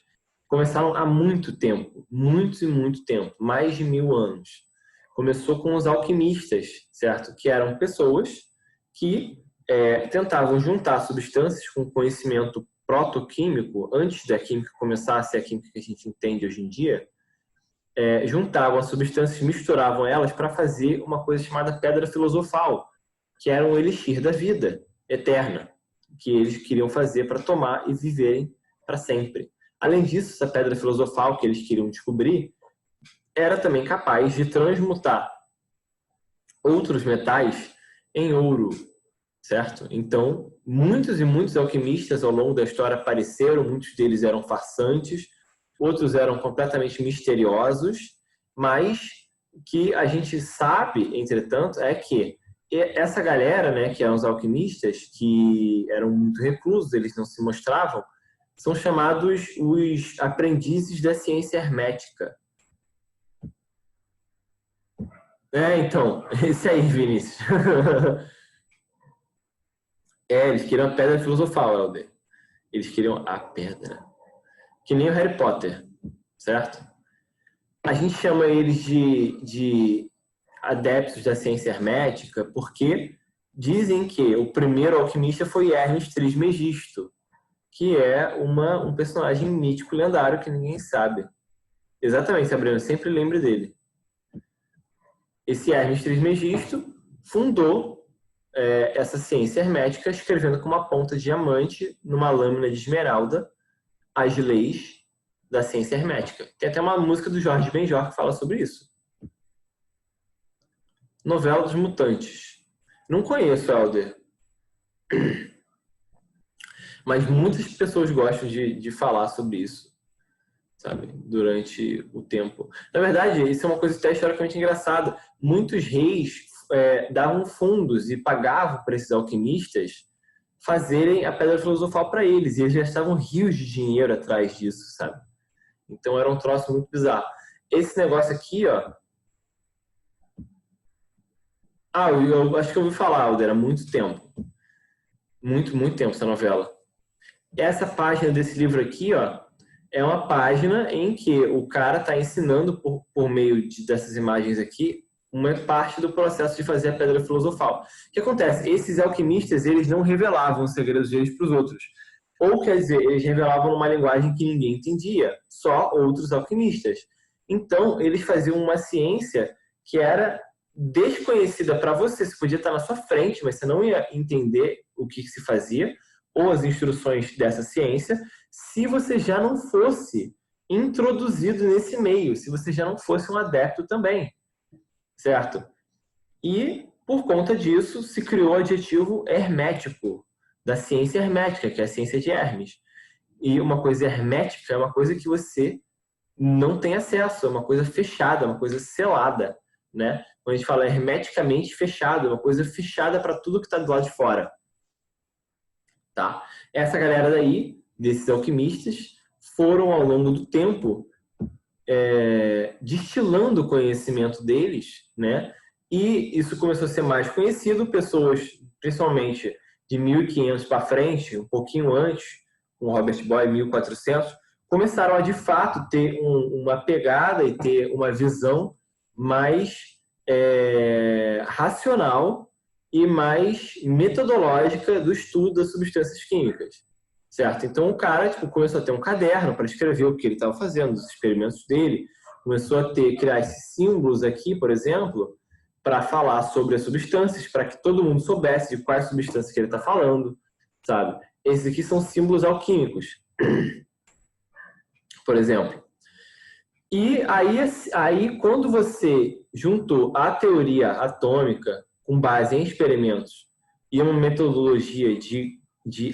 começaram há muito tempo, muito tempo, mais de 1000 anos. Começou com os alquimistas, certo? Que eram pessoas que tentavam juntar substâncias com conhecimento protoquímico, antes da química começar a ser a química que a gente entende hoje em dia, juntavam as substâncias, misturavam elas para fazer uma coisa chamada pedra filosofal, que era um elixir da vida eterna, que eles queriam fazer para tomar e viverem para sempre. Além disso, essa pedra filosofal que eles queriam descobrir era também capaz de transmutar outros metais em ouro, certo? Então, muitos e muitos alquimistas ao longo da história apareceram, muitos deles eram farsantes, outros eram completamente misteriosos, mas o que a gente sabe, entretanto, é que essa galera, né, que eram os alquimistas, que eram muito reclusos, eles não se mostravam, são chamados os aprendizes da ciência hermética. Então, esse aí, Vinícius. Eles queriam a pedra filosofal, Helder. Eles queriam a pedra. Que nem o Harry Potter, certo? A gente chama eles de adeptos da ciência hermética porque dizem que o primeiro alquimista foi Hermes Trismegisto, que é um personagem mítico lendário que ninguém sabe. Exatamente, Sabrina, sempre lembre dele. Esse Hermes Trismegisto fundou essa ciência hermética escrevendo com uma ponta de diamante numa lâmina de esmeralda as leis da ciência hermética. Tem até uma música do Jorge Benjor que fala sobre isso. Novela dos Mutantes. Não conheço, Helder. Mas muitas pessoas gostam de falar sobre isso, sabe? Durante o tempo. Na verdade, isso é uma coisa até historicamente engraçada. Muitos reis davam fundos e pagavam para esses alquimistas fazerem a pedra filosofal para eles. E eles gastavam rios de dinheiro atrás disso, sabe? Então era um troço muito bizarro. Esse negócio aqui, ó. Eu acho que eu ouvi falar, Alder, há muito tempo. Muito, muito tempo essa novela. Essa página desse livro aqui, ó, é uma página em que o cara está ensinando por meio dessas imagens aqui uma parte do processo de fazer a pedra filosofal. O que acontece? Esses alquimistas, eles não revelavam os segredos deles para os outros. Ou, quer dizer, eles revelavam numa linguagem que ninguém entendia, só outros alquimistas. Então, eles faziam uma ciência que era desconhecida para você. Você podia estar na sua frente, mas você não ia entender o que se fazia ou as instruções dessa ciência se você já não fosse introduzido nesse meio, se você já não fosse um adepto também, certo? E, por conta disso, se criou o adjetivo hermético, da ciência hermética, que é a ciência de Hermes. E uma coisa hermética é uma coisa que você não tem acesso, é uma coisa fechada, uma coisa selada, né? Quando a gente fala hermeticamente fechado, é uma coisa fechada para tudo que está do lado de fora. Tá? Essa galera daí, desses alquimistas, foram ao longo do tempo destilando o conhecimento deles, né? E isso começou a ser mais conhecido, pessoas, principalmente de 1500 para frente, um pouquinho antes, com Robert Boyle, 1400, começaram a, de fato, ter uma pegada e ter uma visão mais racional e mais metodológica do estudo das substâncias químicas, certo? Então o cara começou a ter um caderno para escrever o que ele estava fazendo, os experimentos dele, começou a criar esses símbolos aqui, por exemplo, para falar sobre as substâncias, para que todo mundo soubesse de quais substâncias que ele está falando, sabe? Esses aqui são símbolos alquímicos, por exemplo. E aí, quando você juntou a teoria atômica com base em experimentos e uma metodologia de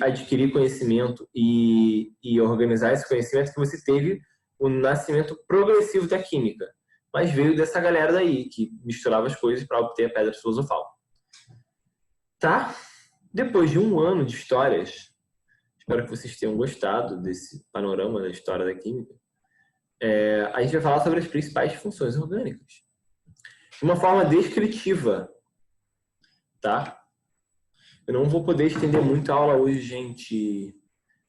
adquirir conhecimento e organizar esse conhecimento, que você teve o nascimento progressivo da química. Mas veio dessa galera daí, que misturava as coisas para obter a pedra filosofal. Tá? Depois de um ano de histórias, espero que vocês tenham gostado desse panorama da história da química, a gente vai falar sobre as principais funções orgânicas. De uma forma descritiva, tá? Eu não vou poder estender muito a aula hoje, gente,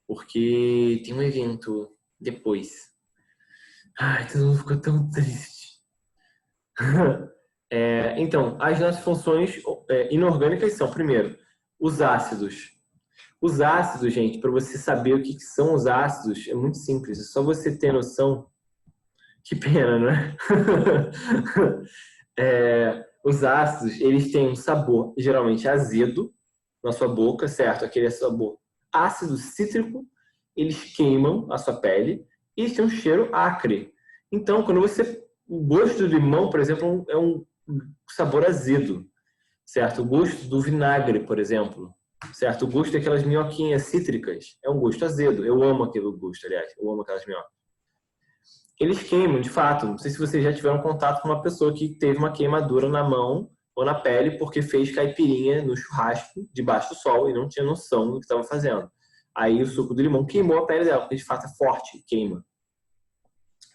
porque tem um evento depois. Ai, todo mundo ficou tão triste. Então, as nossas funções inorgânicas são, primeiro, os ácidos. Os ácidos, gente, para você saber o que são os ácidos, é muito simples. É só você ter noção. Que pena, não é? Os ácidos, eles têm um sabor geralmente azedo na sua boca, certo? Aquele sabor ácido cítrico, eles queimam a sua pele e eles têm um cheiro acre. Então, o gosto do limão, por exemplo, é um sabor azedo, certo? O gosto do vinagre, por exemplo, certo? O gosto daquelas minhoquinhas cítricas é um gosto azedo. Eu amo aquele gosto, aliás. Eu amo aquelas minhocas. Eles queimam, de fato. Não sei se vocês já tiveram contato com uma pessoa que teve uma queimadura na mão ou na pele porque fez caipirinha no churrasco debaixo do sol e não tinha noção do que estava fazendo. Aí o suco do limão queimou a pele dela, porque de fato é forte, queima.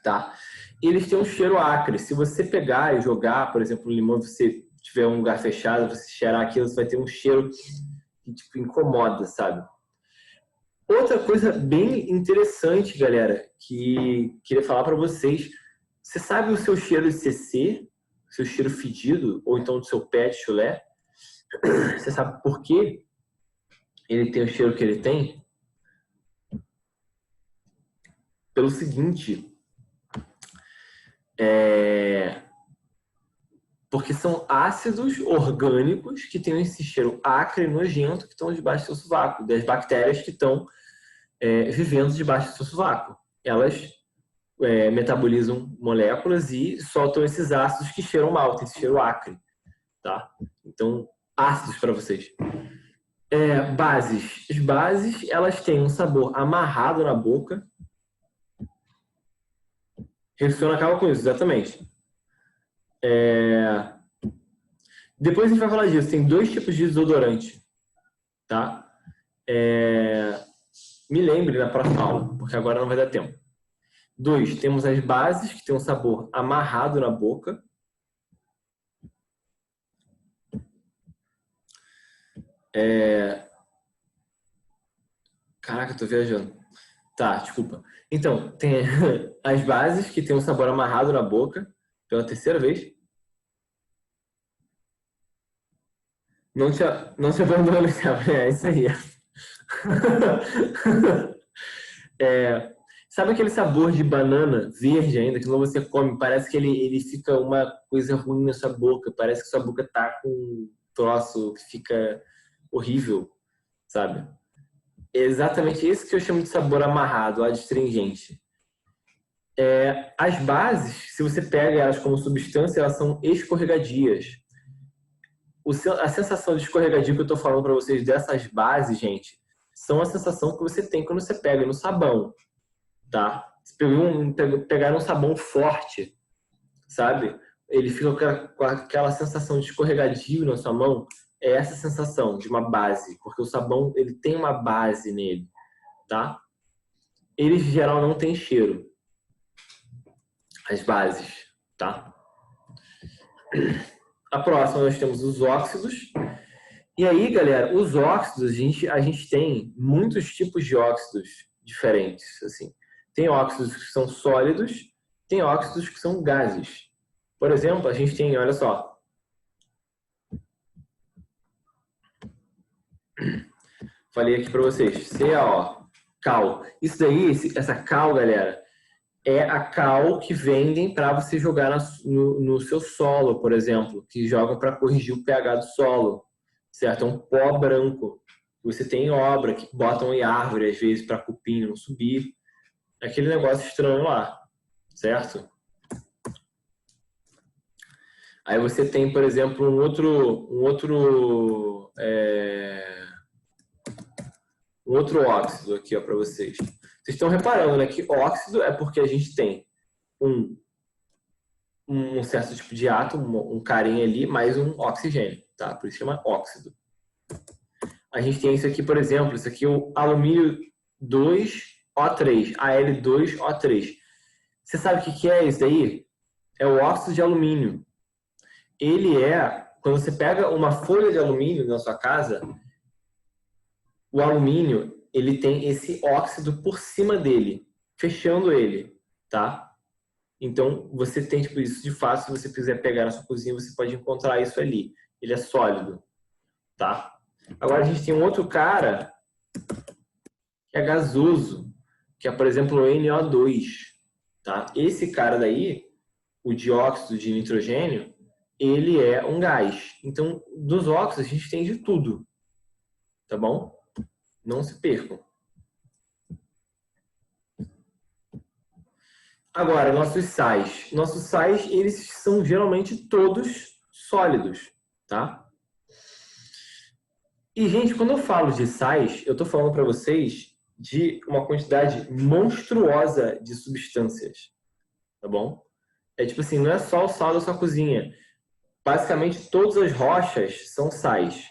Tá? E eles têm um cheiro acre. Se você pegar e jogar, por exemplo, o limão, se você tiver um lugar fechado, você cheirar aquilo, você vai ter um cheiro que incomoda, sabe? Outra coisa bem interessante, galera, que queria falar para vocês. Você sabe o seu cheiro de CC? Seu cheiro fedido? Ou então do seu pé de chulé? Você sabe por que ele tem o cheiro que ele tem? Pelo seguinte. Porque são ácidos orgânicos que têm esse cheiro acre e nojento que estão debaixo do seu sovaco, das bactérias que estão vivendo debaixo do seu sovaco. Elas metabolizam moléculas e soltam esses ácidos que cheiram mal, tem esse cheiro acre. Tá? Então, ácidos para vocês. Bases. As bases, elas têm um sabor amarrado na boca. Reaciona acaba com isso, exatamente. Depois a gente vai falar disso. Tem 2 tipos de desodorante, tá? Me lembre na próxima aula, porque agora não vai dar tempo. 2, temos as bases, que tem um sabor amarrado na boca. Caraca, eu tô viajando. Tá, desculpa. Então, tem as bases, que tem um sabor amarrado na boca, pela terceira vez. Não te abandone, é isso aí. Sabe aquele sabor de banana verde ainda, que quando você come, parece que ele fica uma coisa ruim na sua boca, parece que sua boca tá com um troço que fica horrível, sabe? É exatamente isso que eu chamo de sabor amarrado, adstringente. As bases, se você pega elas como substância, elas são escorregadias. A sensação de escorregadio que eu estou falando para vocês dessas bases, gente, são a sensação que você tem quando você pega no sabão, tá? Se pegar um sabão forte, sabe? Ele fica com aquela sensação de escorregadio na sua mão. É essa sensação de uma base, porque o sabão ele tem uma base nele, tá? Eles, em geral, não têm cheiro. As bases, tá? A próxima nós temos os óxidos. E aí, galera, os óxidos, a gente tem muitos tipos de óxidos diferentes, assim. Tem óxidos que são sólidos, tem óxidos que são gases. Por exemplo, a gente tem, olha só. Falei aqui para vocês, CaO, cal. Isso daí, essa cal, galera, é a cal que vendem para você jogar no seu solo, por exemplo, que jogam para corrigir o pH do solo, certo? É um pó branco que você tem em obra, que botam em árvore, às vezes, para cupim não subir. Aquele negócio estranho lá, certo? Aí você tem, por exemplo, um outro óxido aqui, ó, para vocês. Vocês estão reparando, né, que óxido é porque a gente tem um certo tipo de átomo, um carinha ali, mais um oxigênio, tá? Por isso chama óxido. A gente tem isso aqui, por exemplo, isso aqui é o alumínio 2O3, Al2O3. Você sabe o que é isso daí? É o óxido de alumínio. Ele quando você pega uma folha de alumínio na sua casa, o alumínio, ele tem esse óxido por cima dele, fechando ele, tá? Então, você tem tipo isso de fácil, se você quiser pegar na sua cozinha, você pode encontrar isso ali. Ele é sólido, tá? Agora a gente tem um outro cara que é gasoso, que é, por exemplo, o NO2, tá? Esse cara daí, o dióxido de nitrogênio, ele é um gás. Então, dos óxidos a gente tem de tudo, tá bom? Não se percam. Agora, nossos sais. Nossos sais, eles são geralmente todos sólidos, tá? E, gente, quando eu falo de sais, eu tô falando para vocês de uma quantidade monstruosa de substâncias, tá bom? É tipo assim, não é só o sal da sua cozinha. Basicamente, todas as rochas são sais,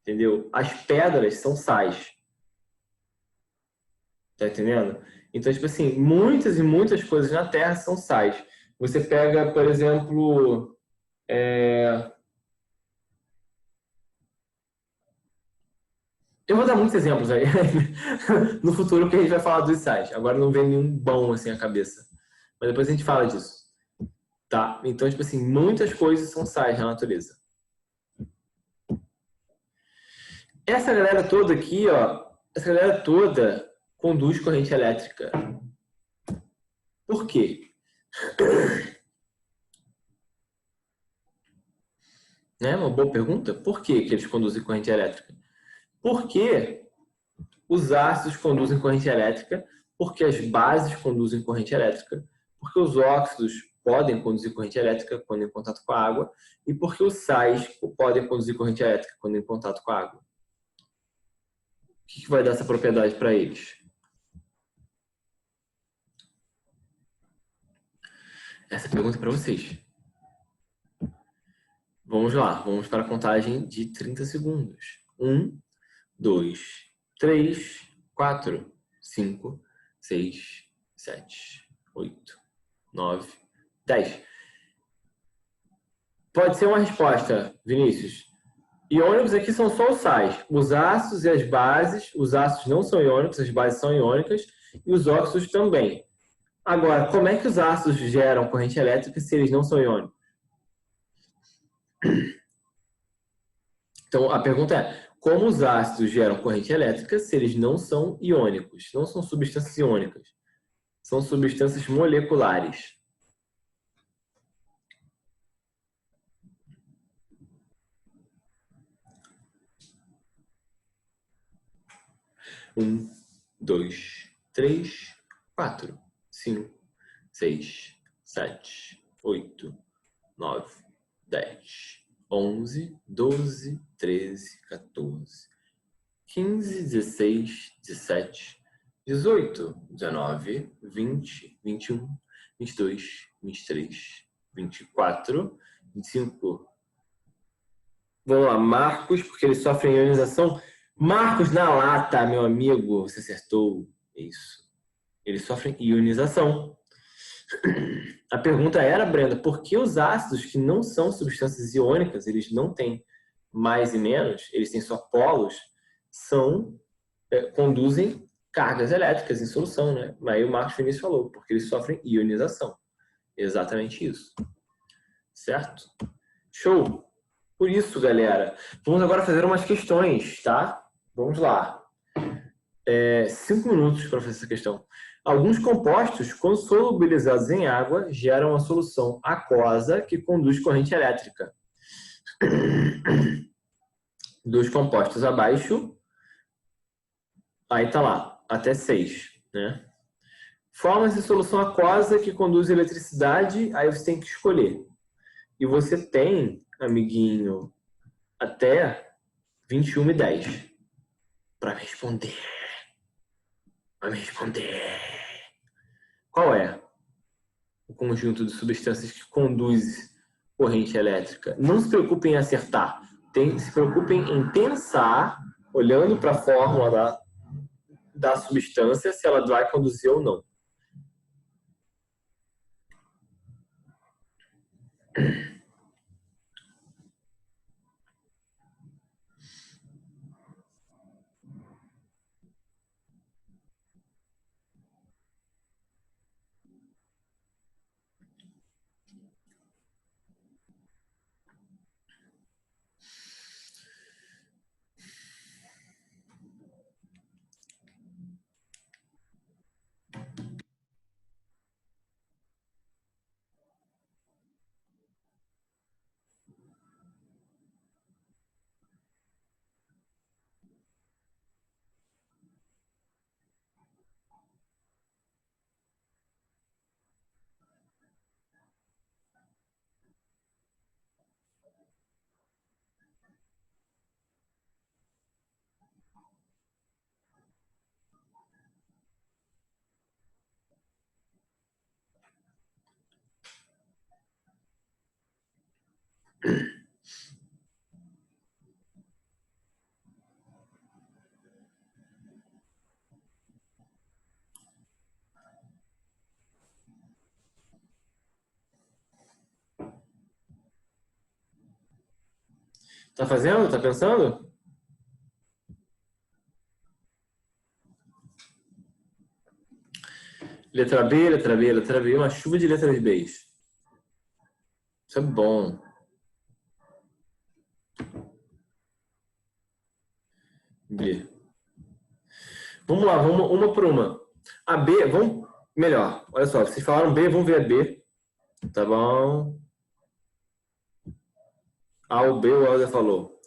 entendeu? As pedras são sais, tá entendendo? Então, tipo assim, muitas e muitas coisas na Terra são sais. Você pega, por exemplo, eu vou dar muitos exemplos aí no futuro que a gente vai falar dos sais. Agora não vem nenhum bom assim à cabeça. Mas depois a gente fala disso. Tá? Então, tipo assim, muitas coisas são sais na natureza. Essa galera toda aqui, ó, essa galera toda conduz corrente elétrica. Por quê? Né? Uma boa pergunta. Por que que eles conduzem corrente elétrica? Porque os ácidos conduzem corrente elétrica, porque as bases conduzem corrente elétrica, porque os óxidos podem conduzir corrente elétrica quando em contato com a água e porque os sais podem conduzir corrente elétrica quando em contato com a água. O que vai dar essa propriedade para eles? Essa pergunta é para vocês. Vamos lá, vamos para a contagem de 30 segundos. 1, 2, 3, 4, 5, 6, 7, 8, 9, 10. Pode ser uma resposta, Vinícius. Iônicos aqui são só os sais. Os ácidos e as bases, os ácidos não são iônicos, as bases são iônicas, e os óxidos também. Agora, como é que os ácidos geram corrente elétrica se eles não são iônicos? Então, a pergunta é, como os ácidos geram corrente elétrica se eles não são iônicos? Não são substâncias iônicas. São substâncias moleculares. Um, dois, três, 4, 5, 6, 7, 8, 9, 10, 11, 12, 13, 14, 15, 16, 17, 18, 19, 20, 21, 22, 23, 24, 25. Vamos lá, Marcos, porque eles sofrem ionização. Marcos na lata, meu amigo, você acertou. Isso. Eles sofrem ionização. A pergunta era, Brenda, por que os ácidos que não são substâncias iônicas, eles não têm mais e menos, eles têm só polos, conduzem cargas elétricas em solução, né? Mas aí o Marcos Vinícius falou, porque eles sofrem ionização. Exatamente isso. Certo? Show! Por isso, galera, vamos agora fazer umas questões, tá? Vamos lá. 5 minutos para fazer essa questão. Alguns compostos, quando solubilizados em água, geram uma solução aquosa que conduz corrente elétrica. Dos compostos abaixo, aí tá lá, até 6, né? Forma-se solução aquosa que conduz eletricidade, aí você tem que escolher. E você tem, amiguinho, até 21h10 para me responder. Qual é o conjunto de substâncias que conduz corrente elétrica? Não se preocupem em acertar. Se preocupem em pensar, olhando para a fórmula da substância, se ela vai conduzir ou não. Tá fazendo? Tá pensando? Letra B, letra B, letra B. Uma chuva de letras B. Isso é bom. B. Vamos lá, vamos uma por uma. A B, vamos... Melhor, olha só, vocês falaram B, vamos ver a B. Tá bom? A ou B, o Helder falou.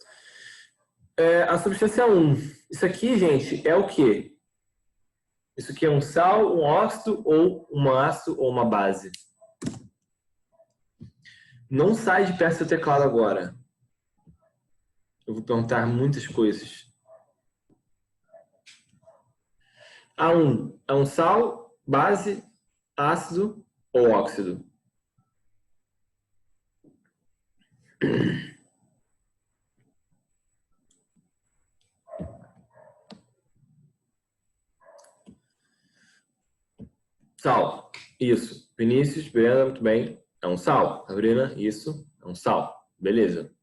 A substância 1. Isso aqui, gente, é o quê? Isso aqui é um sal, um óxido, ou um ácido, ou uma base? Não sai de perto do seu teclado agora. Eu vou perguntar muitas coisas. A1 é um sal, base, ácido ou óxido? Sal. Isso. Vinícius, Brenda, muito bem. É um sal. Sabrina, isso. É um sal. Beleza.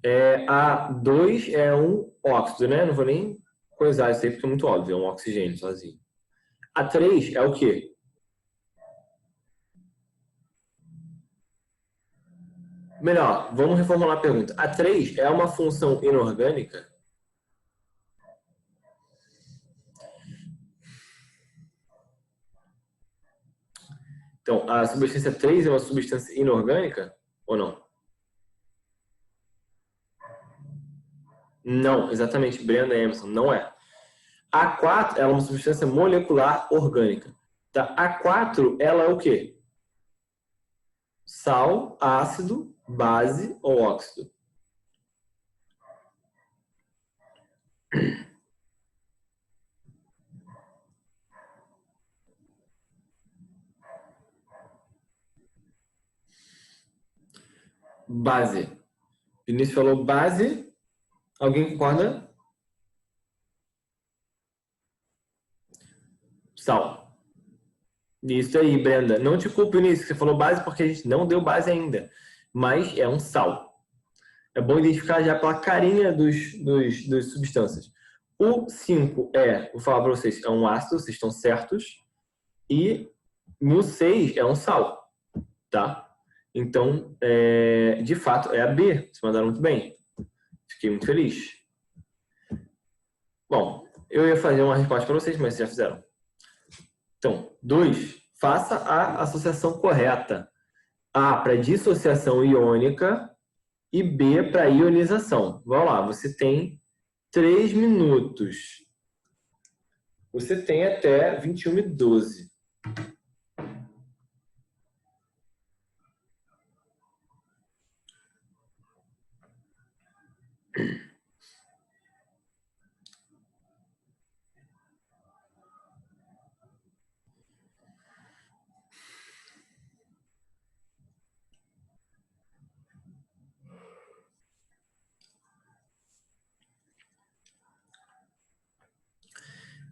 A2 é um óxido, né? Não vou nem coisar isso aí porque é muito óbvio. É um oxigênio sozinho. A3 é o quê? Melhor, vamos reformular a pergunta. A3 é uma função inorgânica? Então, a substância 3 é uma substância inorgânica ou não? Não, exatamente. Brenda Emerson, não é. A4 ela é uma substância molecular orgânica. Tá? A4 ela é o quê? Sal, ácido, base ou óxido? Base. Vinícius falou base. Alguém concorda? Sal. Isso aí, Brenda. Não te culpe nisso, você falou base porque a gente não deu base ainda. Mas é um sal. É bom identificar já pela carinha das substâncias. O 5 vou falar para vocês, é um ácido, vocês estão certos. E no 6 é um sal, tá? Então, de fato, é a B. Vocês mandaram muito bem. Fiquei muito feliz. Bom, eu ia fazer uma resposta para vocês, mas vocês já fizeram. Então, 2. Faça a associação correta. A para dissociação iônica e B para ionização. Vamos lá, você tem 3 minutos. Você tem até 21h12.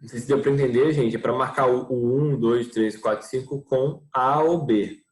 Não sei se deu para entender, gente. É para marcar o 1, 2, 3, 4, 5 com A ou B.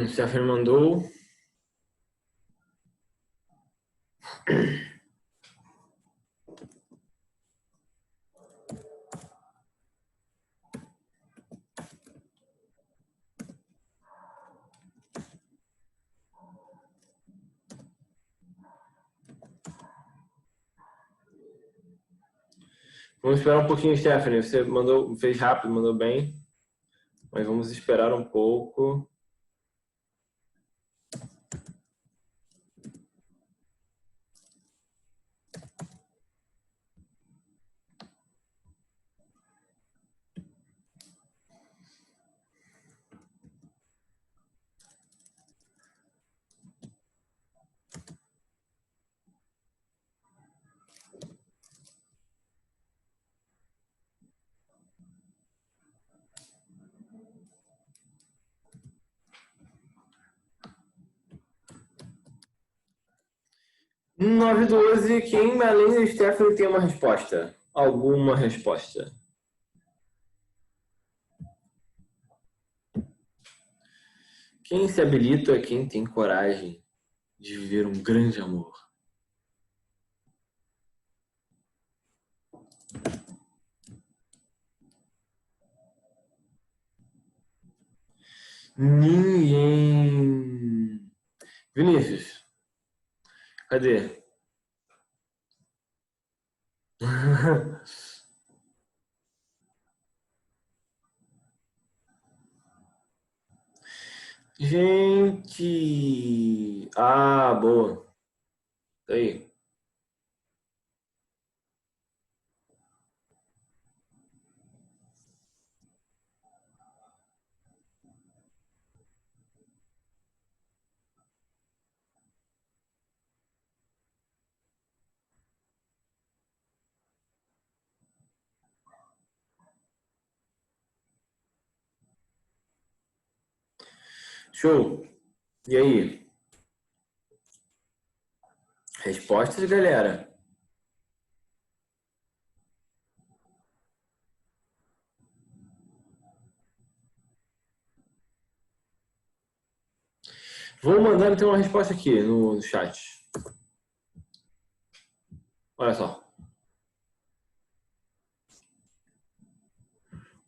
Stephanie mandou. Vamos esperar um pouquinho, Stephanie. Você mandou, fez rápido, mandou bem. Mas vamos esperar um pouco. 912, quem além do Stephanie tem uma resposta? Alguma resposta? Quem se habilita é quem tem coragem de viver um grande amor. Ninguém. Vinícius, cadê? Gente! Ah, boa. Aí. Show. E aí? Respostas, galera? Vou mandar então uma resposta aqui no chat. Olha só.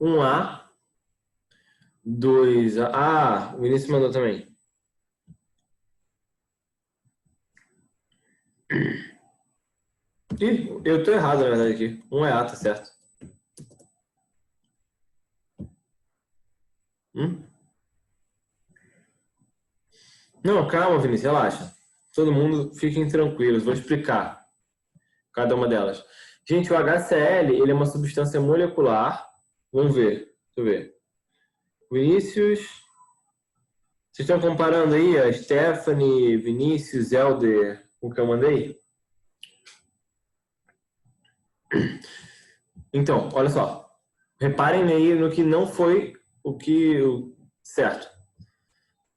1A, 2A. Ah, o Vinícius mandou também. Ih, eu tô errado, na verdade, aqui. 1A, tá certo. Não, calma, Vinícius, relaxa. Todo mundo fiquem tranquilos, vou explicar cada uma delas. Gente, o HCl, ele é uma substância molecular. Vamos ver, deixa eu ver. Vinícius, vocês estão comparando aí a Stephanie, Vinícius, Helder com o que eu mandei? Então, olha só. Reparem aí no que não foi o que certo.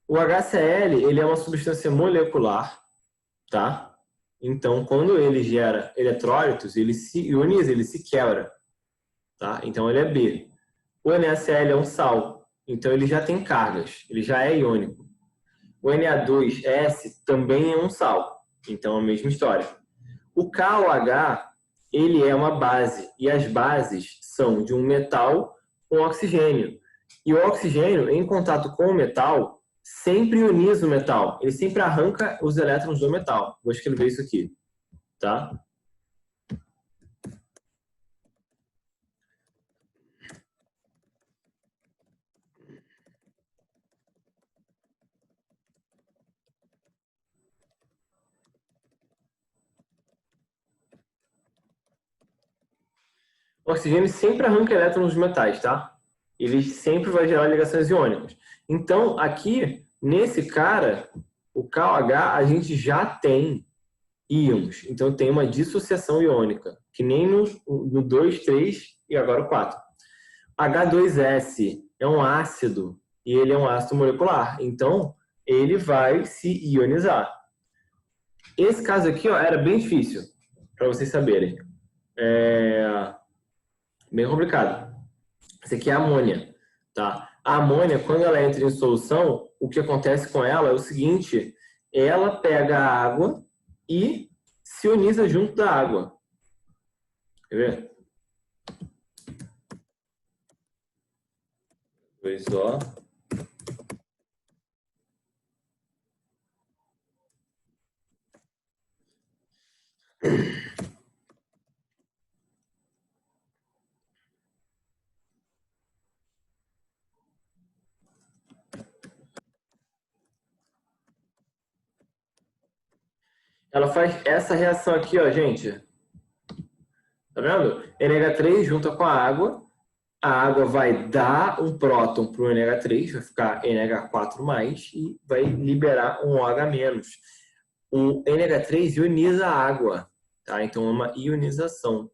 O HCl, ele é uma substância molecular, tá? Então, quando ele gera eletrólitos, ele se ioniza, ele se quebra, tá? Então, ele é B. O NaCl é um sal, então ele já tem cargas, ele já é iônico. O Na2S também é um sal, então é a mesma história. O KOH, ele é uma base, e as bases são de um metal com oxigênio. E o oxigênio, em contato com o metal, sempre ioniza o metal. Ele sempre arranca os elétrons do metal. Vou escrever isso aqui, tá? O oxigênio sempre arranca elétrons dos metais, tá? Ele sempre vai gerar ligações iônicas. Então, aqui, nesse cara, o KOH, a gente já tem íons. Então, tem uma dissociação iônica, que nem no 2, 3 e agora o 4. H2S é um ácido, e ele é um ácido molecular. Então, ele vai se ionizar. Esse caso aqui, ó, era bem difícil, para vocês saberem. Bem complicado. Esse aqui é a amônia, tá? A amônia, quando ela entra em solução, o que acontece com ela é o seguinte: ela pega a água e se ioniza junto da água. Quer ver? 2O. Ela faz essa reação aqui, ó, gente. Tá vendo? NH3 junta com a água vai dar um próton para o NH3, vai ficar NH4+, e vai liberar um OH-. O NH3 ioniza a água, tá? Então é uma ionização.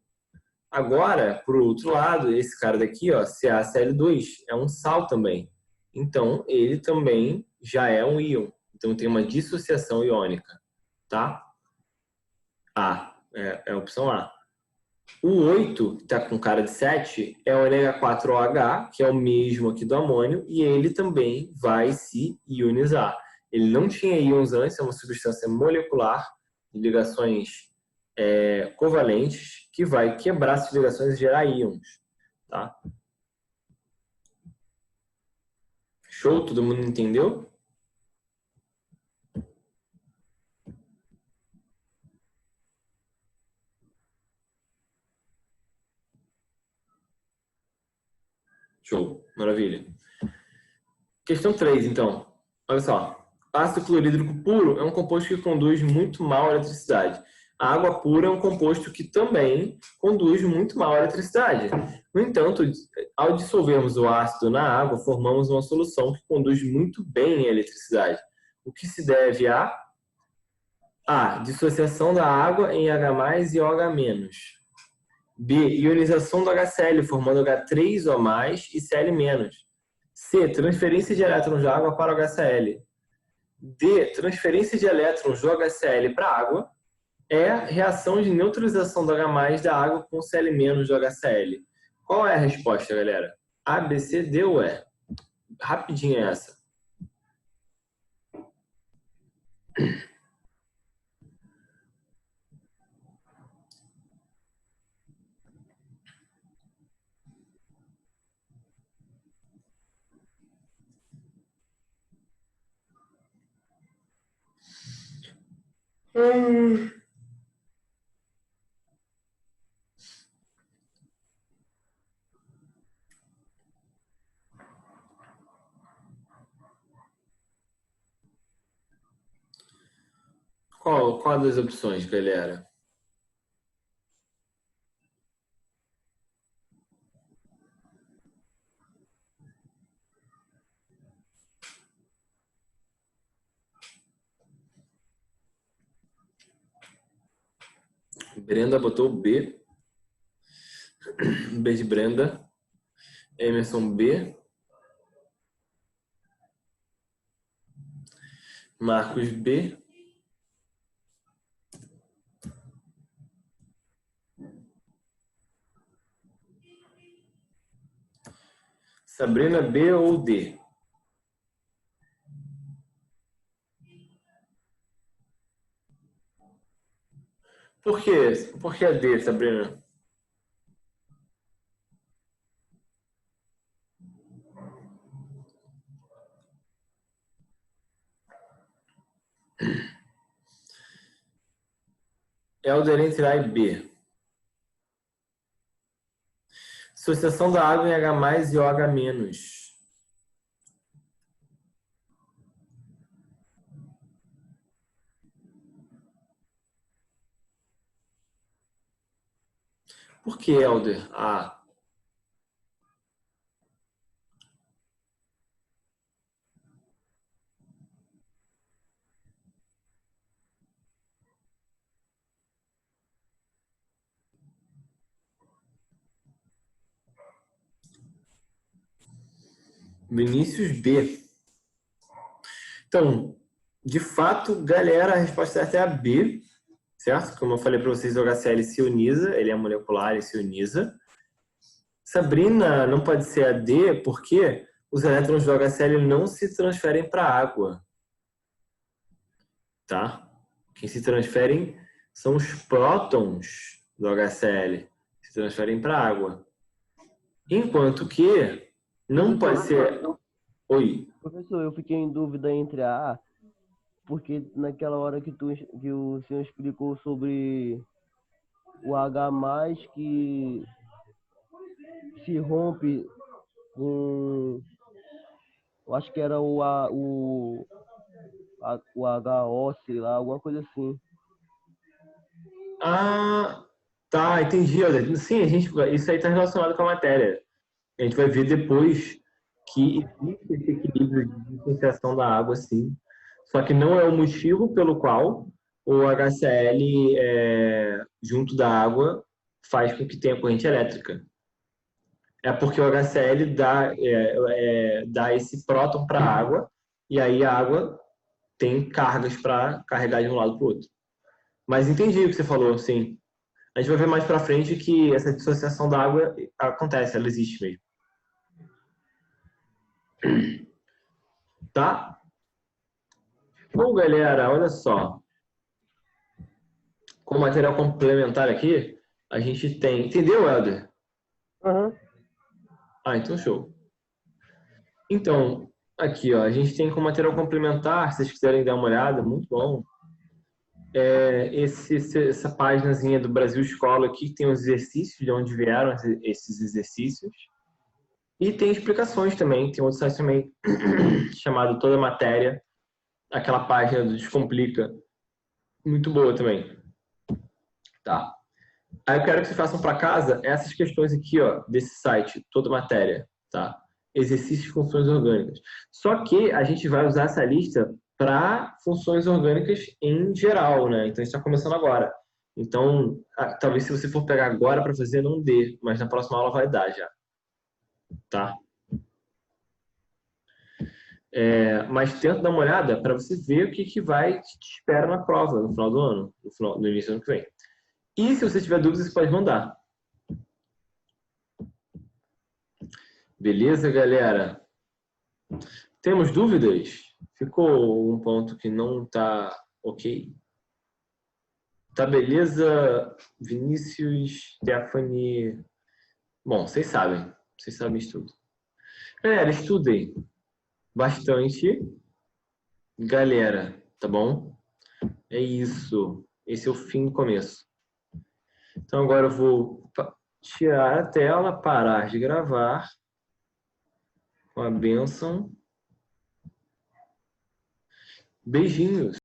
Agora, por outro lado, esse cara daqui, ó, CaCl2, é um sal também. Então, ele também já é um íon. Então, tem uma dissociação iônica, tá? A, é a opção A. O 8, que está com cara de 7, é o NH4OH, que é o mesmo aqui do amônio, e ele também vai se ionizar. Ele não tinha íons antes, é uma substância molecular de ligações covalentes, que vai quebrar essas ligações e gerar íons. Tá? Show? Todo mundo entendeu? Show, maravilha. Questão 3, então. Olha só. Ácido clorídrico puro é um composto que conduz muito mal a eletricidade. A água pura é um composto que também conduz muito mal a eletricidade. No entanto, ao dissolvermos o ácido na água, formamos uma solução que conduz muito bem a eletricidade. O que se deve a dissociação da água em H+, e OH-. B, ionização do HCl, formando H3O+, e Cl-. C, transferência de elétrons da água para o HCl. D, transferência de elétrons do HCl para a água. É reação de neutralização do H+ da água com Cl- do HCl. Qual é a resposta, galera? A, B, C, D ou E? Rapidinho essa. Qual das opções, galera? Brenda botou B. B de Brenda. Emerson B. Marcos B. Sabrina B ou D? Por quê? Por que a D, Sabrina? Helder entre A e B. Associação da água em H+ e OH-. Por que, Helder? A. Vinícius B. Então, de fato, galera, a resposta certa é a B, certo? Como eu falei para vocês, o HCl se ioniza, ele é molecular e se ioniza. Sabrina não pode ser a D porque os elétrons do HCl não se transferem para a água. Tá? Quem se transferem são os prótons do HCl, se transferem para a água. Enquanto que não pode ser... Oi. Professor, eu fiquei em dúvida entre a A, porque naquela hora que o senhor explicou sobre o H+, que se rompe com... Eu acho que era o HO, sei lá, alguma coisa assim. Ah, tá, entendi. Olha, sim, isso aí está relacionado com a matéria. A gente vai ver depois que existe esse equilíbrio de dissociação da água, sim. Só que não é o motivo pelo qual o HCl, junto da água, faz com que tenha corrente elétrica. É porque o HCl dá esse próton para a água, e aí a água tem cargas para carregar de um lado para o outro. Mas entendi o que você falou, sim. A gente vai ver mais pra frente que essa dissociação da água acontece, ela existe mesmo. Tá? Bom, galera, olha só. Com material complementar aqui, a gente tem... Entendeu, Helder? Aham. Ah, então show. Então, aqui, ó, a gente tem como material complementar, se vocês quiserem dar uma olhada, muito bom. Essa páginazinha do Brasil Escola aqui, que tem os exercícios, de onde vieram esses exercícios. E tem explicações também, tem outro site também chamado Toda Matéria, aquela página do Descomplica, muito boa também. Tá. Aí eu quero que vocês façam para casa essas questões aqui, ó, desse site, Toda Matéria, tá? Exercícios de funções orgânicas. Só que a gente vai usar essa lista para funções orgânicas em geral, né? Então, a gente está começando agora. Então, talvez se você for pegar agora para fazer, não dê, mas na próxima aula vai dar já, tá? Mas tenta dar uma olhada para você ver o que vai te espera na prova no final do ano, no início do ano que vem. E se você tiver dúvidas, você pode mandar. Beleza, galera? Temos dúvidas? Ficou um ponto que não tá ok? Tá beleza, Vinícius, Stephanie? Bom, vocês sabem isso tudo. Galera, estudem bastante. Galera, tá bom? É isso. Esse é o fim do começo. Então agora eu vou tirar a tela, parar de gravar. Com a bênção. Beijinhos.